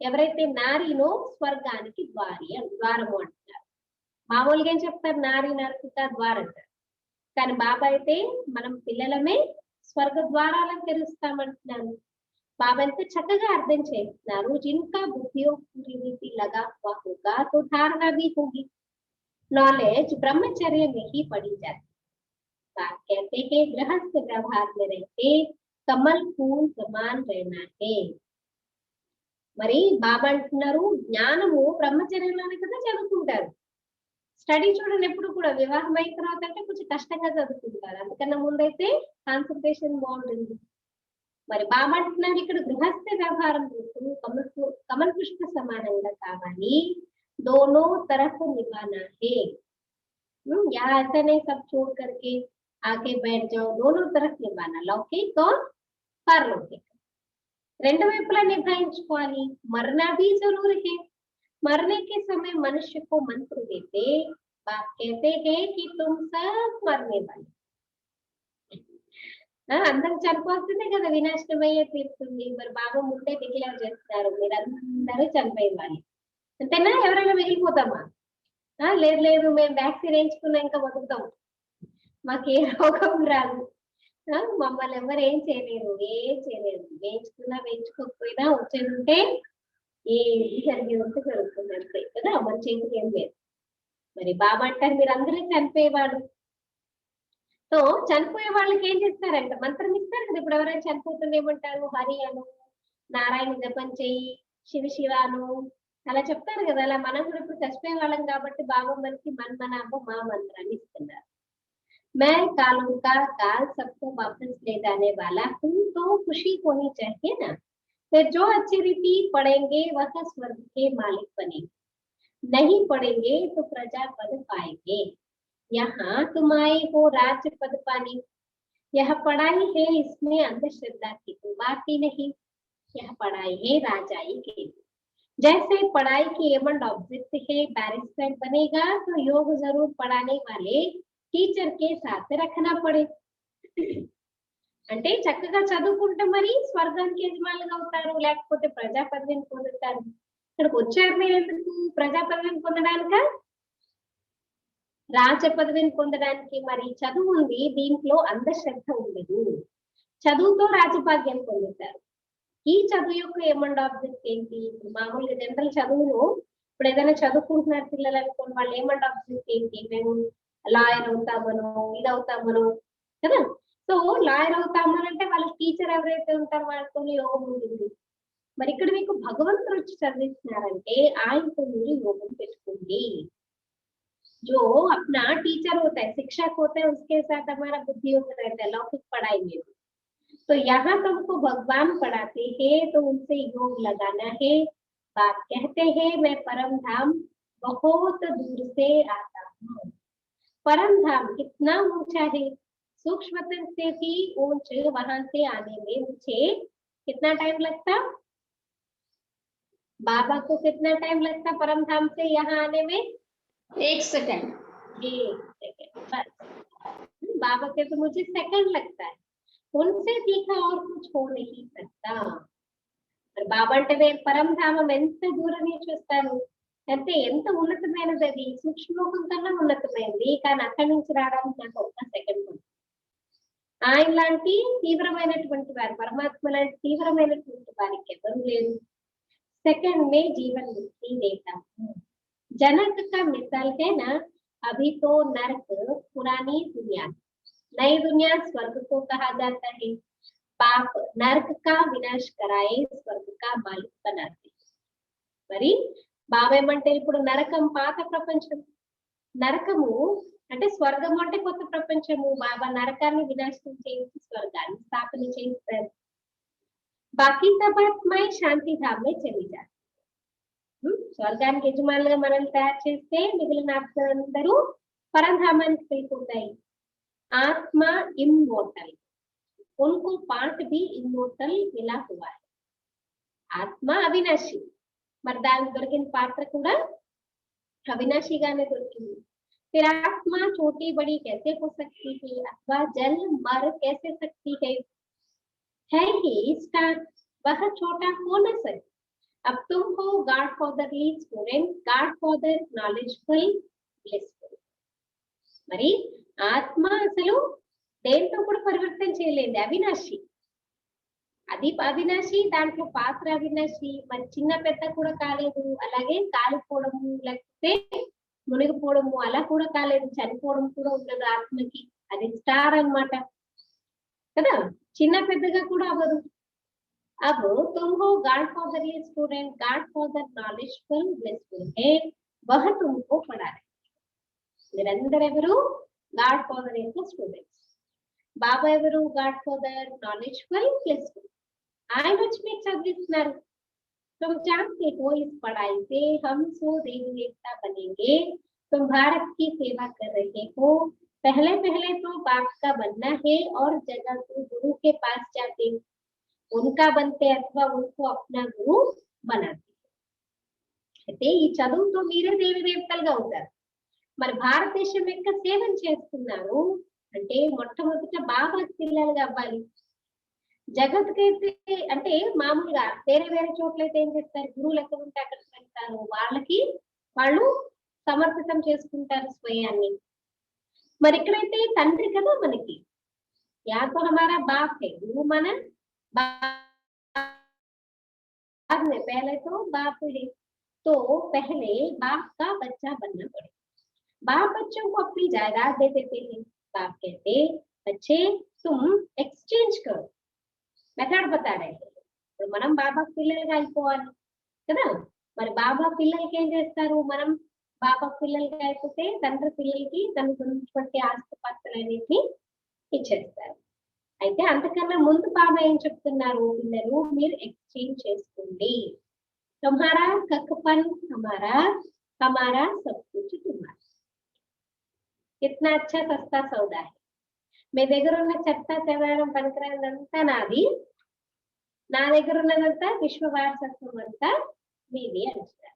ఎవరైతే నారీనో స్వర్గానికి ద్వారము అంటున్నారు। మామూలుగా ఏం చెప్తారు? నారీ నరకుక ద్వారం అంటారు, కానీ బాబా అయితే మనం పిల్లలమే స్వర్గ ద్వారాలను తెరుస్తామంటున్నారు। బాబా ఎంత చక్కగా అర్థం చేస్తున్నారు। జిన్కా బుద్ధియో పూరీ రీతి లగా హుआ होगा तो धारणा भी होगी, नॉलेज ब्रह्मचर्य में ही पड़ी जाती। कहते हैं गृहस्थ व्यवहार में रहते कमल फूल समान रहना है। మరి బాబా అంటున్నారు జ్ఞానము బ్రహ్మచర్యంలోనే కదా చదువుకుంటారు। స్టడీ చూడండి ఎప్పుడు కూడా వివాహం అయిన తర్వాత అంటే కొంచెం కష్టంగా చదువుకుంటారు, అందుకన్నా ముందైతే కాన్సన్ట్రేషన్ బాగుంటుంది। మరి బాబా అంటున్నారు ఇక్కడ గృహస్థ వ్యవహారం కమల్ పుష్ప సమానంగా కావాలి, दोनों तरफ निभाना है। या ऐसा नहीं सब छोड़ करके आके बैठ जाओ, दोनों तरफ निभाना, लौकिक और पारलौकिक రెండు వైపులా నిభాయించుకోవాలి। मरना भी जरूर है, मरने के समय मनुष्य को मंत्र देते बाप कहते हैं कि तुम सब मरने वाले। అందరూ చనిపోతుంది కదా, వినాశనమయ్యే తీరుతుంది। మరి బాబా ముందే డిక్లేర్ చేస్తారు మీరందరూ చనిపోయేవాళ్ళు అంతేనా, ఎవరైనా మిగిలిపోతామా? లేదు లేదు మేము వ్యాక్సిన్ వేయించుకున్నా ఇంకా బతుకుతాం, మాకు ఏ రోగం రాదు, మమ్మల్ని ఎవరు ఏం చేయలేరు, వేయించుకున్నా వేయించుకోకపోయినా వచ్చేది ఉంటే ఏది జరిగేది ఉంటే జరుగుతుంది అంతే కదా, మన చేతికి ఏం లేదు। మరి బాబా అంటారు మీరు అందరూ చనిపోయేవాడు, సో చనిపోయే వాళ్ళకి ఏం చేస్తారంట మంత్రం ఇస్తారు కదా। ఇప్పుడు ఎవరైనా చనిపోతుంటే ఏమంటారు? హరి అను, నారాయణ జపం చెయ్యి, శివ శివాను అలా చెప్తారు కదా। అలా మనం కూడా ఇప్పుడు చచ్చిపోయే వాళ్ళం కాబట్టి బాబా మనకి మన్మనాభం మా మంత్రాన్ని ఇస్తున్నారు। मैं कालों का काल सबको वापस ले जाने वाला हूँ, तो खुशी होनी चाहिए ना। फिर जो अच्छी रीति पढ़ेंगे वह स्वर्ग के मालिक बनेंगे, नहीं पढ़ेंगे तो प्रजा पद पाएंगे। यहाँ तुम आए हो राज्य पद पाने, यह पढ़ाई है इसमें अंधश्रद्धा की तो बात ही नहीं, यह पढ़ाई है राजाई के। जैसे पढ़ाई की एम एंड ऑब्जेक्ट है बैरिस्टर बनेगा तो योग जरूर पढ़ाने वाले టీచర్ కే సాథ్ రఖనా పడే, అంటే చక్కగా చదువుకుంటే మరి స్వర్గానికి యజమానులుగా అవుతారు, లేకపోతే ప్రజా పదవిని పొందుతారు। ఇక్కడికి వచ్చారు మీరు ఎందుకు? ప్రజా పదవిని పొందడానిక? రాజ పదవిని పొందడానికి మరి చదువు ఉంది, దీంట్లో అంధశ్రద్ధ ఉండదు. చదువుతో రాజభాగ్యం పొందుతారు. ఈ చదువు యొక్క ఏమండ్ ఆబ్జెక్ట్ ఏంటి? మామూలుగా జనరల్ చదువును ఇప్పుడు ఏదైనా చదువుకుంటున్నారు పిల్లలు అనుకోండి, వాళ్ళు ఏమండ్ ఆబ్జెక్ట్ ఏంటి? మేము లాయర్ అవుతామనో, ఇది అవుతామనో కదా. సో లాయర్ అవుతామనంటే వాళ్ళ టీచర్ ఎవరైతే ఉంటారో వాళ్ళతో యోగం ఉంటుంది. మరి ఇక్కడ మీకు భగవంతుడు వచ్చి చదివిస్తున్నారంటే ఆయనతో మీరు యోగం పెట్టుకోండి. जो अपना टीचर होता है, शिक्षक होता है, उसके साथ हमारा बुद्धि योग रहता है लौकिक पढ़ाई में। तो यहाँ तुमको भगवान पढ़ाते हैं तो उनसे योग लगाना है। बाप कहते हैं मैं परम धाम बहुत दूर से आता हूँ। परम धाम कितना ऊंचा है, सूक्ष्म से भी ऊंचे, वहां से आने में मुझे कितना टाइम लगता? बाबा को कितना टाइम लगता परम धाम से यहाँ आने में? 1 सेकंड। 1 सेकंड बस। बाबा के तो मुझे सेकंड लगता है, उनसे तीखा और कुछ हो नहीं सकता। బాబా అంటే నేను పరంధామం ఎంత దూరం నుంచి చూస్తాను అంటే ఎంత ఉన్నతమైనది, అది సూక్ష్మలోకం కన్నా ఉన్నతమైనది, కానీ అక్కడి నుంచి రావడానికి నాకు ఒక సెకండ్ ఉంది. ఆయన లాంటి తీవ్రమైనటువంటి వారు, పరమాత్మ లాంటి తీవ్రమైనటువంటి వారికి ఎవరు లేరు. सेकंड में जीवन मुक्ति देता हूँ। जनक का मिसाल है ना, अभी तो नरक पुरानी दुनिया, नई दुनिया स्वर्ग को कहा जाता है। पाप नरक का विनाश कराए स्वर्ग का मालिक बनाते। మరి బావేమంటే ఇప్పుడు నరకం పాత ప్రపంచం, నరకము అంటే స్వర్గము అంటే కొత్త ప్రపంచము. బాబా నరకాన్ని వినాశనం చేసి స్వర్గాన్ని స్థాపన చేస్తారు. बाकी सब आत्माएं శాంతి ధామ్ में चली जाती। స్వర్గానికి యజమానులుగా మనల్ని తయారు చేస్తే మిగిలిన ఆత్మలందరూ పరధామానికి వెళ్ళిపోతాయి. ఆత్మ ఇమ్మోర్టల్, उनको पार्ट भी इमोर्टल मिला हुआ है। ఆత్మ అవినాశి, మరి దానికి దొరికిన పాత్ర కూడా అవినాశిగానే దొరికింది. फिर आत्मा छोटी बड़ी कैसे हो सकती है, अथवा जल मर कैसे सकती है ही स्टार, वह छोटा हो न सके। अब तुम हो God fatherly student, God father knowledgeful blissful. మరి ఆత్మ అసలు దేంతో కూడా పరివర్తన చేయలేదు, అవినాశి. అది అవినాశి, దాంట్లో పాత్ర అవినాశి. మరి చిన్న పెద్ద కూడా కాలేదు, అలాగే కాలిపోవడము లేకపోతే మునిగిపోవడము అలా కూడా కాలేదు, చనిపోవడం కూడా ఉండదు ఆత్మకి. అది స్టార్ అన్నమాట కదా, చిన్న పెద్దగా కూడా అవ్వదు. अब तुम हो God fatherly student, God father knowledgeful blissful है, वह तुमको पढ़ा रहे। మీరందరూ ఎవరు? గాడ్ ఫాదర్ యొక్క స్టూడెంట్స్. బాబా ఎవరు? God father knowledgeful blissful. ఆయన వచ్చి మీకు చదివిస్తున్నారు. तुम जानते हो इस पढ़ाई से हम 100 देवी देवता बनेंगे। तुम भारत की सेवा कर रहे हो, पहले पहले तो बाप का बनना है और जगह को गुरु के पास जाते उनका बनते अथवा उनको अपना गुरु बनाते। అయితే ఈ చదువుతో మీరే దేవి దేవతలుగా అవుతారు. మరి భారతదేశం యొక్క సేవన చేస్తున్నారు అంటే మొట్టమొదట బాబా పిల్లలుగా అవ్వాలి. జగత్కైతే అంటే మామూలుగా వేరే వేరే చోట్లయితే ఏం చేస్తారు, గురువులు ఎక్కడ ఉంటే అక్కడికి వెళ్తారు, వాళ్ళకి వాళ్ళు సమర్పితం చేసుకుంటారు స్వయాన్ని. మరి ఇక్కడైతే తండ్రి కదా మనకి, యాతో హమారా బాప్ హై, గురువు మన बाद में, पहले तो बाप है तो पहले बाप का बच्चा बनना पड़े। बाप बच्चों को अपनी जायदाद दे देते हैं। बाप कहते बच्चे तुम एक्सचेंज करो, మెథడ్ బతా రहे हैं। ఇప్పుడు మనం బాబా పిల్లలుగా అయిపోవాలి కదా. మరి బాబా పిల్లలకి ఏం చేస్తారు, మనం బాబా పిల్లలుగా అయిపోతే తండ్రి పిల్లలకి తనకు ఉన్నటువంటి ఆస్తిపాస్తులన్నింటినీ ఇచ్చేస్తారు. అయితే అంతకన్నా ముందు బాబా ఏం చెప్తున్నారు, పిల్లలు మీరు ఎక్స్చేంజ్ చేసుకోండి. తుమ్హారా కక్కపన్ హమారా, హమారా సబ్ కుచ్ తుమ్హారా. కిత్నా అచ్చా సస్తా సౌదా హై. మీ దగ్గర ఉన్న చెత్త చెదారం పనికిరానిదంతా నాది, నా దగ్గర ఉన్నదంతా విశ్వ వారసత్వం అంతా మీది అంటారు.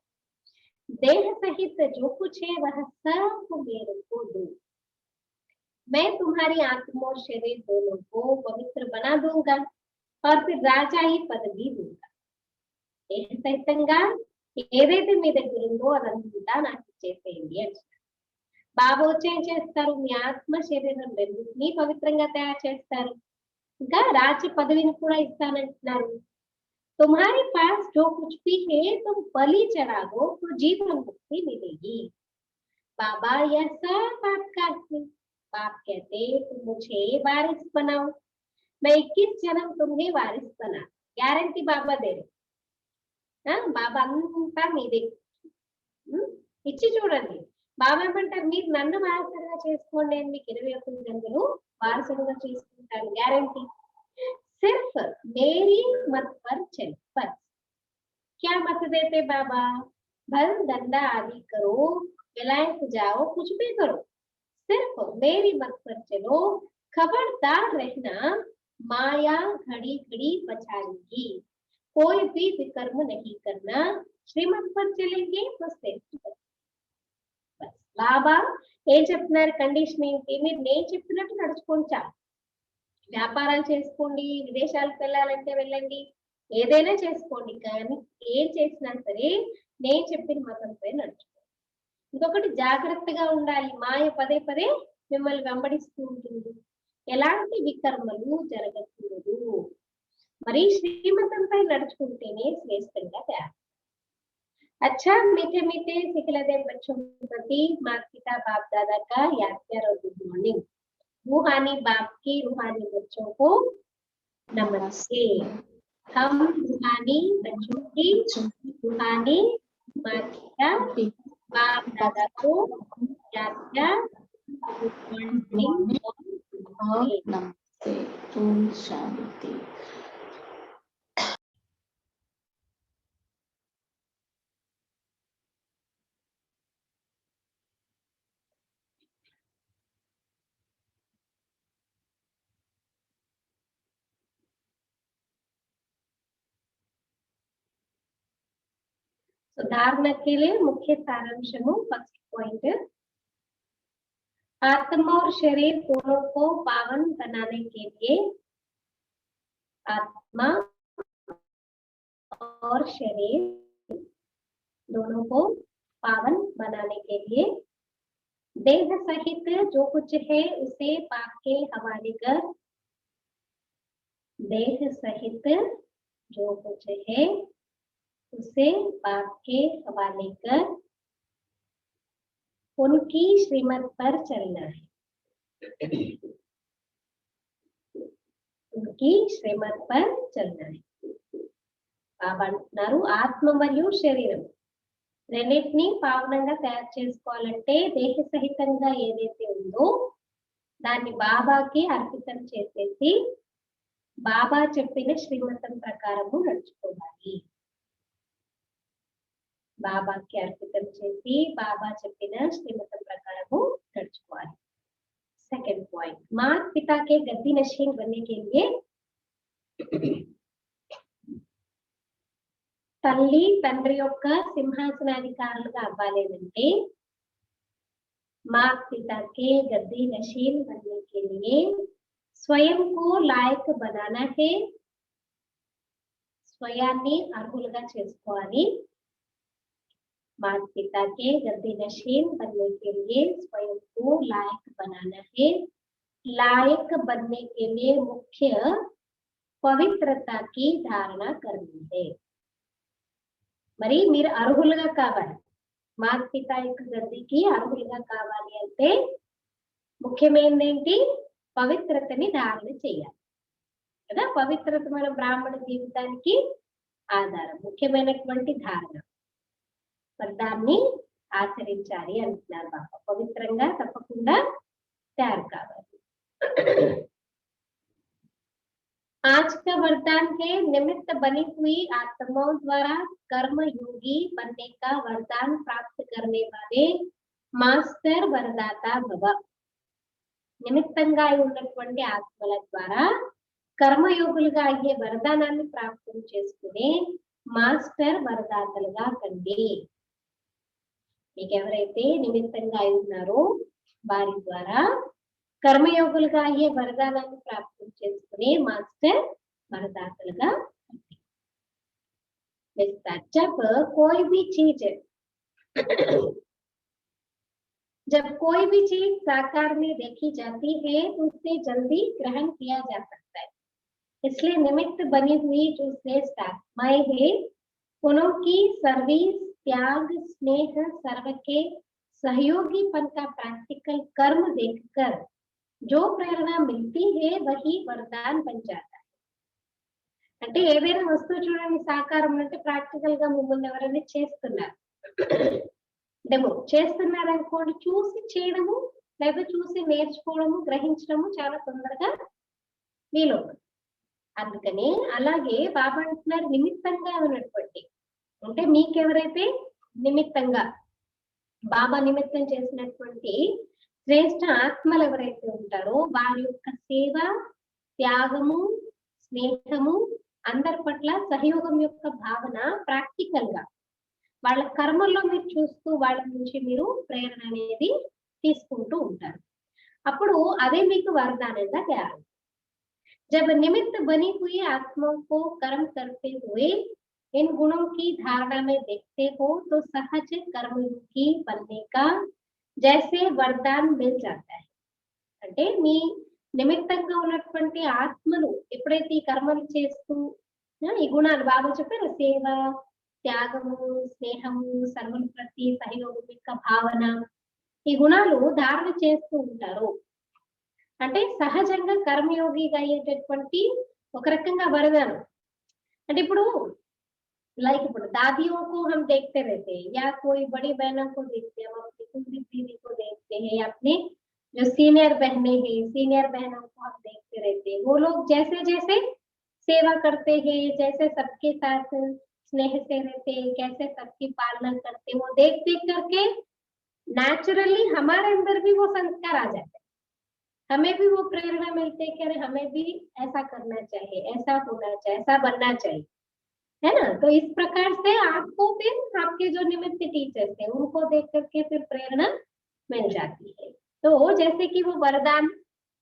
దేహ సహిత జో కుచ్ హై వహ సబ్ మేరే కో దో, मैं तुम्हारी आत्मा और शरीर दोनों को पवित्र बना दूंगा और फिर राजा ही पद भी दूंगा। సహితంగా ఏదైతే మీ దగ్గర ఉందో అదంతా నాకు ఇచ్చేసేయండి అంటారు. బాబా వచ్చి ఏం చేస్తారు? మీ ఆత్మ శరీరం రెండింటినీ పవిత్రంగా తయారు చేస్తారు. ఇంకా రాజ్య పదవిని కూడా ఇస్తానంటున్నారు. तुम्हारे पास जो कुछ भी है तुम बलि चढ़ा दो तो जीवन मुक्ति मिलेगी। बाबा यह सब आपका है। बाप कहते तुम मुझे वारिस बनाओ, मैं 21 जन्म तुम्हें वारिस बना। ग्यारंटी बाबा दे रहे। బాబా అంతా మీదే ఇచ్చి చూడండి. బాబా ఏమంటారు? మీరు నన్ను వారసుడుగా చేసుకోండి, అని మీకు 21 జన్మలు వారసుడుగా చేసుకుంటాను, గ్యారంటీ. सिर्फ मेरी मत पर चल बस। क्या मत देते बाबा? भल धंधा आदि करो, विलायत जाओ, कुछ भी करो, सिर्फ मेरी मत पर चलो। खबरदार रहना, माया घड़ी घड़ी बचाएगी। कोई भी विकर्म नहीं करना, श्रीमत पर चलेंगे तो श्रेष्ठ बस। బాబా ఏం చెప్తున్నారు? కండిషన్ ఏంటి? మీరు నేను చెప్పినట్టు నడుచుకోండి చాలు. వ్యాపారాలు చేసుకోండి, విదేశాలకు వెళ్ళాలంటే వెళ్ళండి, ఏదైనా చేసుకోండి, కానీ ఏం చేసినా సరే నేను చెప్పిన మతంపై నడుచుకోండి. ఇంకొకటి జాగ్రత్తగా ఉండాలి. మాయ పదే పదే మిమ్మల్ని వెంబడిస్తూ ఉంటుంది. ఎలాంటి వికర్మలు జరగకూడదు. మరి శ్రీమతంపై నడుచుకుంటేనే శ్రేష్టంగా తయారు. अच्छा मीठे मीठे सिखलदे बच्चों के प्रति माता पिता बाप दादा का याद प्यार और गुड मॉर्निंग। रूहानी बाप की रूहानी बच्चों को नमस्ते। हम रूहानी बच्चों की रूहानी माता पिता बाप दादा को याद प्यार गुड मॉर्निंग और नमस्ते। ओम शांति। सुधारने के लिए मुख्य सारांशము फर्स्ट पॉइंट, आत्मा और शरीर दोनों को पावन बनाने के लिए, आत्मा और शरीर दोनों को पावन बनाने के लिए देह सहित जो कुछ है उसे पाप के हवाले कर, देह सहित जो कुछ है उसे पाप के हवाले कर उनकी श्रीमत पर चलना है, उनकी श्रीमत पर चलना है। బాబా అంటున్నారు ఆత్మ మరియు శరీరం రెండింటినీ పావనంగా తయారు చేసుకోవాలంటే దేహ సహితంగా ఏదైతే ఉందో దాన్ని బాబాకి అర్పితం చేసేసి బాబా చెప్పిన శ్రీమతం ప్రకారము నడుచుకోవాలి. బాబాకి అర్పితం చేసి బాబా చెప్పిన శ్రీమతం ప్రకారము నడుచుకోవాలి. सेकंड पॉइंट, माता पिता के गद्दी नशीन बनने के लिए తల్లి తండ్రి యొక్క సింహాసనాధికారులుగా అవ్వాలంటే माता पिता के गद्दी नशीन बनने के लिए स्वयं को लायक बनाना है, స్వయాన్ని అర్హులుగా చేసుకోవాలి. माता पिता के गद्दी नशीन बनने के लिए स्वयं को लायक बनाना है। लायक बनने के लिए मुख्य पवित्रता की धारणा करनी है. మరి మీరు అర్హులుగా కావాలి, మాత పిత యొక్క గద్దికి అర్హులుగా కావాలి అంటే ముఖ్యమైనది ఏంటి? పవిత్రతని ధారణ చేయాలి కదా. పవిత్రత మన బ్రాహ్మణ జీవితానికి ఆధారం, ముఖ్యమైనటువంటి ధారణ. మరి దాన్ని ఆచరించాలి అంటున్నారు బాబా. పవిత్రంగా తప్పకుండా తయారు కావాలి. आज का वरदान है निमित्त बनी हुई आत्माओं द्वारा कर्म योगी बनने का वरदान प्राप्त करने वाले మాస్టర్ వరదాత భవ. నిమిత్తంగా ఉన్నటువంటి ఆత్మల ద్వారా కర్మయోగులుగా అయ్యే వరదానాన్ని ప్రాప్తం చేసుకునే మాస్టర్ వరదాతలుగా కండి. మీకు ఎవరైతే నిమిత్తంగా ఉన్నారో వారి ద్వారా कर्मयोगुलुगा अय्ये वरदानाన్ని प्राप्त చేసుకునే मास्टर वरदातలుగా जब कोई भी चीज जब कोई भी चीज साकार में देखी जाती है तो उसे जल्दी ग्रहण किया जा सकता है। इसलिए निमित्त बनी हुई जो श्रेष्ठ आत्माएं हैं, उनकी सर्विस, त्याग, स्नेह, सर्व के सहयोगीपन का प्रैक्टिकल कर्म देखकर जो प्रेरणा मिलती है वही वरदान बन जाता है। అంటే ఏదైనా వస్తువు చూడండి సాకారం అంటే ప్రాక్టికల్ గా మిమ్మల్ని ఎవరైనా చేస్తున్నారు, డెమో చేస్తున్నారు అనుకోండి, చూసి చేయడము లేదా చూసి నేర్చుకోవడము గ్రహించడము చాలా తొందరగా వీలవుతుంది. అందుకని అలాగే బాబా అంటున్నారు నిమిత్తంగా ఉన్నటువంటి, అంటే మీకెవరైతే నిమిత్తంగా బాబా నిమిత్తం చేసినటువంటి శ్రేష్ఠ ఆత్మలు ఎవరైతే ఉంటారో వారి యొక్క సేవ, త్యాగము, స్నేహము, అందరి పట్ల సహయోగం యొక్క భావన ప్రాక్టికల్ గా వాళ్ళ కర్మల్లో మీరు చూస్తూ వాళ్ళ నుంచి మీరు ప్రేరణ అనేది తీసుకుంటూ ఉంటారు. అప్పుడు అదే మీకు వరదానంగా తయారు. जब निमित्त बनी हुई आत्माओं को कर्म करते हुए इन गुणों की धारणा में देखते हो तो सहज कर्मयोगी बनने का जैसे वरदान मिल जाता है. అంటే మీ నిమిత్తంగా ఉన్నటువంటి ఆత్మలు ఎప్పుడైతే ఈ కర్మలు చేస్తూ ఈ గుణాలు బాగా చెప్పారు, సేవ, త్యాగము, స్నేహము, సర్వుల ప్రతి సహయోగం యొక్క భావన, ఈ గుణాలు ధారణ చేస్తూ ఉంటారు అంటే సహజంగా కర్మయోగిగా అయ్యేటటువంటి ఒక రకంగా వరదానం. అంటే ఇప్పుడు लाइक दादियों को हम देखते रहते हैं या कोई बड़ी बहनों को देखते हैं, हम अपनी कुलदीप दीदी को देखते हैं या अपने जो सीनियर बहनें हैं, सीनियर बहनों को हम देखते रहते हैं। वो लोग जैसे जैसे सेवा करते हैं, जैसे सबके साथ स्नेह से रहते हैं, कैसे सबकी पालना करते हैं, वो देख देख करके नेचुरली हमारे अंदर भी वो संस्कार आ जाते हैं, हमें भी वो प्रेरणा मिलती है कि अरे हमें भी ऐसा करना चाहिए, ऐसा होना चाहिए, ऐसा बनना चाहिए, है ना। तो इस प्रकार से आपको फिर आपके जो निमित्त टीचर्स हैं उनको देख करके फिर प्रेरणा मिल जाती है। तो जैसे कि वो वरदान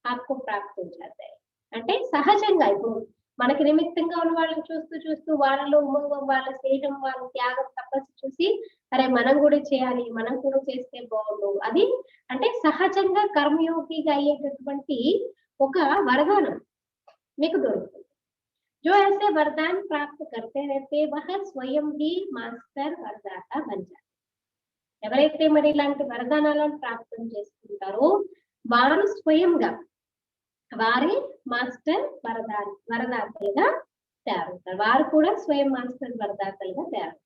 आपको प्राप्त हो जाता है. అంటే సహజంగా ఇప్పుడు మనకి నిమిత్తంగా ఉన్న వాళ్ళని చూస్తూ చూస్తూ వాళ్ళలో ఉమంగం, వాళ్ళ స్నేహం, వాళ్ళ త్యాగం, తపస్సు చూసి అరే మనం కూడా చేయాలి, మనం కూడా చేస్తే బాగుండు, అది అంటే సహజంగా కర్మయోగిగా అయ్యేటటువంటి ఒక వరదానం మీకు దొరుకుతుంది. जो ऐसे वरदान प्राप्त करते रहते वह स्वयं भी मास्टर वरदाता बन जाते. ఎవరైతే మరి ఇలాంటి వరదానాలను ప్రాప్తం చేసుకుంటారో వారు స్వయంగా వారే మాస్టర్ వరదాతలుగా తయారవుతారు. వారు కూడా స్వయం మాస్టర్ వరదాతలుగా తయారవుతారు.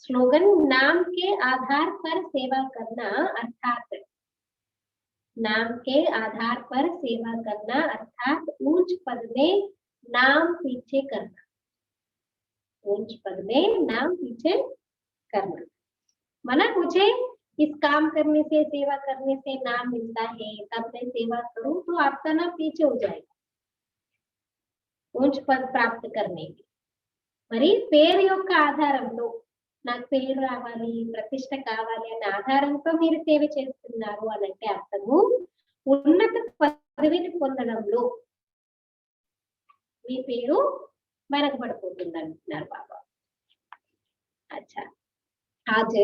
स्लोगन नाम के आधार पर सेवा करना अर्थात नाम के आधार पर सेवा करना अर्थात ऊंच पद में नाम पीछे करना, ऊंच पद में नाम पीछे करना माना मुझे इस काम करने से, सेवा करने से नाम मिलता है, तब मैं सेवा करूं तो आपका नाम पीछे हो जाएगा ऊंच पद प्राप्त करने की. మరి పేరు యొక్క ఆధారంలో నాకు పేరు రావాలి, ప్రతిష్ట కావాలి అనే ఆధారంతో మీరు సేవ చేస్తున్నారు అని అంటే అర్థము ఉన్నత పదవిని పొందడంలో మీ పేరు వెనకబడిపోతుంది అంటున్నారు బాబా. अच्छा, आज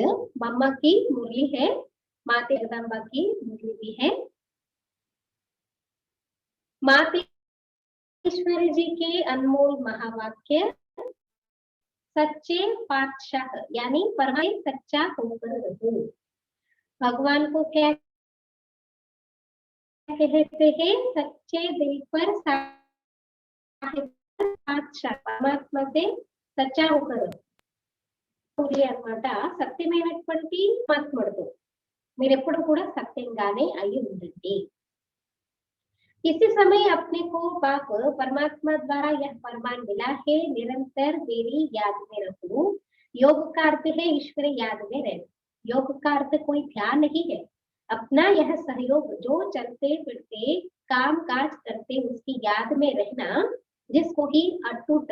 मम्मा की मुरली है, माता जगदम्बा की मुरली भी है. मातेश्वरी जी के अनमोल महावाक्य सच्चे पातशाह यानी परमाई सच्चा होकर रहो. भगवान को क्या कहते हैं? सच्चे दिल पर पातशाह, परमात्मा से सच्चा होकर అన్నమాట. సత్యమైనటువంటి ఆత్మతో మీరు ఎప్పుడు కూడా సత్యంగానే అయి ఉండండి. इसी समय अपने को बाप परमात्मा द्वारा यह फरमान मिला है, निरंतर मेरी याद में रहो. योग का अर्थ है ईश्वर याद में रहना. योग का अर्थ कोई ध्यान नहीं है, अपना यह सहयोग जो चलते फिरते काम काज करते उसकी याद में रहना, जिसको ही अटूट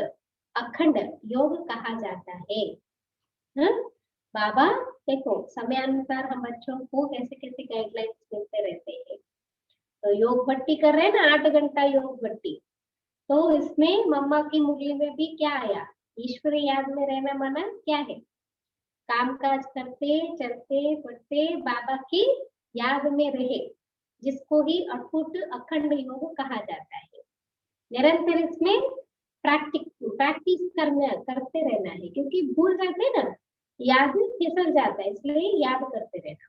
अखंड योग कहा जाता है. बाबा देखो समयानुसार हम बच्चों को कैसे कैसे गाइडलाइंस देते रहते हैं. तो योग भट्टी कर रहे हैं ना, 8 घंटा योग भट्टी, तो इसमें मम्मा की मुरली में भी क्या आया? ईश्वर याद में रहना माना क्या है? कामकाज करते चलते पढ़ते बाबा की याद में रहे, जिसको ही अटूट अखंड योग कहा जाता है। निरंतर इसमें प्रैक्टिस करते रहना है, क्योंकि भूल जाते हैं ना, याद फिसल जाता है, इसलिए याद करते रहना।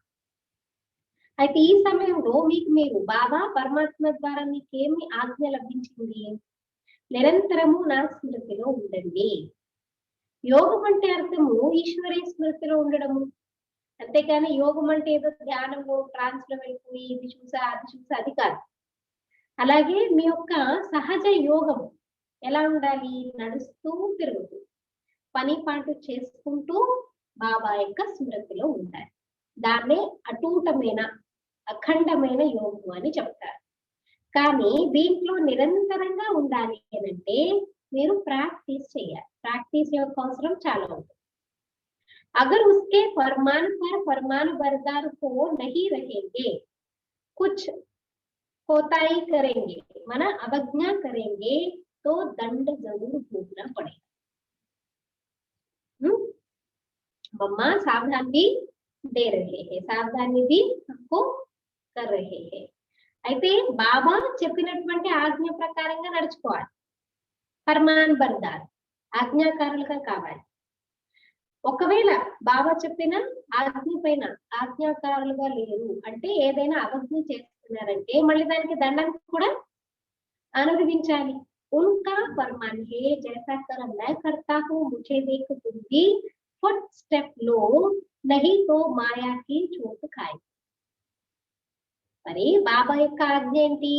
అయితే ఈ సమయంలో మీకు మీరు బాబా పరమాత్మ ద్వారా మీకేమి ఆజ్ఞ లభించింది? నిరంతరము నా స్మృతిలో ఉండండి. యోగం అంటే అర్థము ఈశ్వరీయ స్మృతిలో ఉండడము. అంతేకాని యోగం అంటే ఏదో ధ్యానంలో ట్రాన్స్ లో వెళ్ళిపోయి ఇది చూసా అది చూసా అది కాదు. అలాగే మీ యొక్క సహజ యోగం ఎలా ఉండాలి? నడుస్తూ తిరుగుతూ పని పాటు చేసుకుంటూ బాబా యొక్క స్మృతిలో ఉండాలి. దాన్నే అటూటమైన అఖండమైన యోగం అని చెప్తారు. కానీ దీంట్లో నిరంతరంగా ఉండాలి అంటే మీరు ప్రాక్టీస్ చేయాలి. ప్రాక్టీస్ యొక్క అవసరం చాలా ఉంటుంది. अगर उसके फरमान पर फरमान बरदार हो नहीं रहेंगे, कुछ कोताही करेंगे, माना अवज्ञा करेंगे, तो दंड जरूर भोगना पड़ेगा। मम्मा सावधानी दे रहे हैं, सावधानी भी हमको कर रहे हैं। అయితే బాబా చెప్పినటువంటి ఆజ్ఞ ప్రకారంగా నడుచుకోవాలి. ఫర్మాన్ బర్దార్, ఆజ్ఞాకారులుగా కావాలి. ఒకవేళ బాబా చెప్పిన ఆజ్ఞ పైన ఆజ్ఞాకారులుగా లేరు అంటే, ఏదైనా అవజ్ఞ చేస్తున్నారంటే మళ్ళీ దానికి దండం కూడా అనుభవించాలి. उनका फरमान है, जैसा कर्म मैं करता हूँ मुझे देख तुम भी फुट स्टेप लो, नहीं तो माया की चोट खाए। మరి బాబా యొక్క ఆజ్ఞ ఏంటి?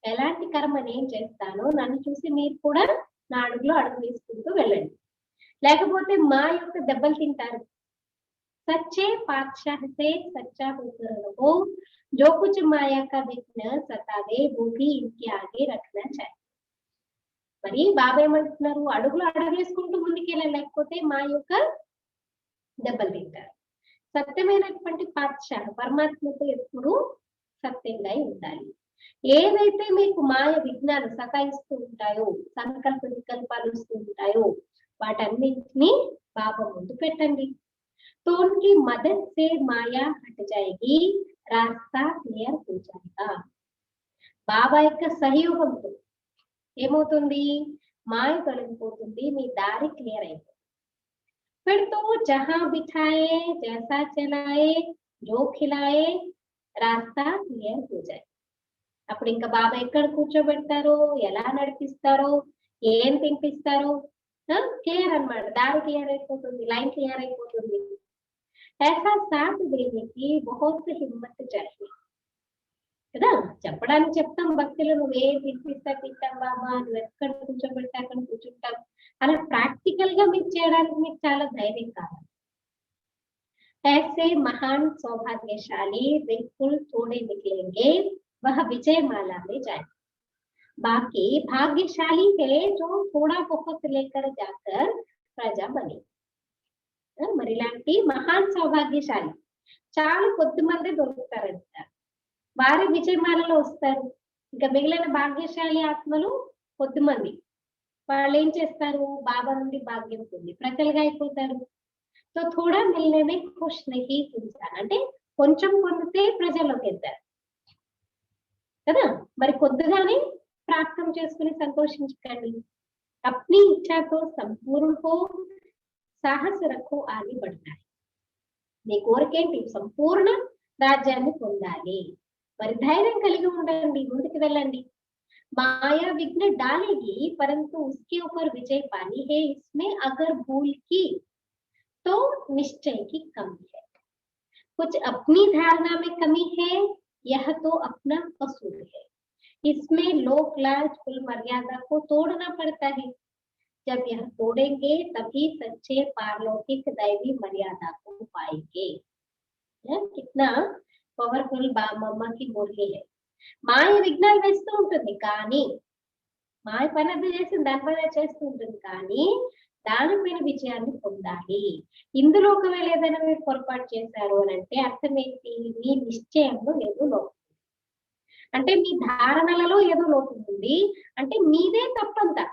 ఎలాంటి కర్మ నేను చేస్తానో నన్ను చూసి మీరు కూడా నా అడుగులో అడుగు వేసుకుంటూ వెళ్ళండి, లేకపోతే మా యొక్క దెబ్బలు తింటారు. సచ్చే పాత్షాహ్ సే సచ్చా హోకర్ రహో, जो कुछ माया का विघ्न सतावे वो भी इनके आगे रखना चाहिए। మరి బాబా ఏమంటున్నారు? అడుగులో అడుగు వేసుకుంటూ ముందుకెళ్ళాలి, లేకపోతే మా యొక్క దెబ్బలు తింటారు. సత్యమైనటువంటి పాత్షాహ్ పరమాత్మతో ఎప్పుడు సత్యంగా ఉండాలి. ఏదైతే మీకు మాయ విఘ్నాలు సతాయిస్తూ ఉంటాయో, సంకల్ప వికల్పాలు ఇస్తూ ఉంటాయో, వాటన్నింటినీ బాబా ముందు పెట్టండి. तो उनकी मदद से माया हट जाएगी, रास्ता क्लियर हो जाएगा। బాబా యొక్క సహయోగంతో ఏమవుతుంది? మాయ తొలగిపోతుంది, మీ దారి క్లియర్ అయిపోతుంది. फिर तो जहां बिठाए जैसा चलाए जो खिलाए रास्ता क्लियर हो जाए। అప్పుడు ఇంకా బాబా ఎక్కడ కూర్చోబెడతారో, ఎలా నడిపిస్తారో, ఏం తినిపిస్తారో క్లియర్ అన్నమాట. దారి క్లియర్ అయిపోతుంది, లైన్ క్లియర్ అయిపోతుంది. ऐसा साथ देने की बहुत हिम्मत चाहिए కదా. చెప్పడానికి చెప్తాం భక్తులు, నువ్వేం తినిపిస్తా తింటాం బాబా, నువ్వు ఎక్కడ కూర్చోబెడతా అక్కడ కూర్చుంటాం, అలా ప్రాక్టికల్ గా మీకు చేయడానికి మీకు చాలా ధైర్యం కావాలి. ऐसे महान सौभाग्यशाली बिल्कुल थोड़े निकलेंगे, वह विजय माला में जाए। बाकी भाग्यशाली है जो थोड़ा बहुत लेकर जाकर प्रजा बने। మరి ఇలాంటి మహాన్ సౌభాగ్యశాలి చాలా కొద్ది మంది దొరుకుతారంట, వారి విజయమాలలో వస్తారు. ఇంకా మిగిలిన భాగ్యశాలి ఆత్మలు కొద్ది మంది, వాళ్ళు ఏం చేస్తారు? బాబా నుండి భాగ్యం పొంది ప్రజలుగా అయిపోతారు. సో థోడా మిల్నే ఖుష్ నహీ ఇన్సాన్, అంటే కొంచెం పొందితే ప్రజల్లోకి వెళ్తారు కదా. మరి కొద్దిగానే ప్రాప్తం చేసుకుని సంతోషించకండి. అప్నీ ఇచ్ఛాతో సంపూర్ణ హో, సాహస రఖో ఆగి పడతాయి. నీ కోరికేంటి? సంపూర్ణ రాజ్యాన్ని పొందాలి. మరి ధైర్యం కలిగి ఉండండి, ముందుకు వెళ్ళండి. माया विघ्न डालेगी परंतु उसके ऊपर विजय पानी है, इसमें अगर भूल की तो निश्चय की कमी है। कुछ अपनी धारणा में कमी है, यह तो अपना कसूर है। इसमें लोक लाज कुल मर्यादा को तोड़ना पड़ता है। जब यह तोड़ेंगे तभी सच्चे पारलौकिक दैवी मर्यादा को पाएंगे। कितना పవర్ఫుల్ మమ్మకి బోర్లే है। మాయ విఘ్నాలు వేస్తూ ఉంటుంది, కానీ మాయ పని అది చేసి దానిపైన చేస్తూ ఉంటుంది, కానీ దానిపైన విజయాన్ని పొందాలి. ఇందులో ఒకవేళ ఏదైనా మీరు పొరపాటు చేశారు అని అంటే అర్థం ఏంటి? మీ నిశ్చయంలో ఏదో లోపం, అంటే మీ ధారణలలో ఏదో లోపం ఉంది, అంటే మీదే తప్పంతా.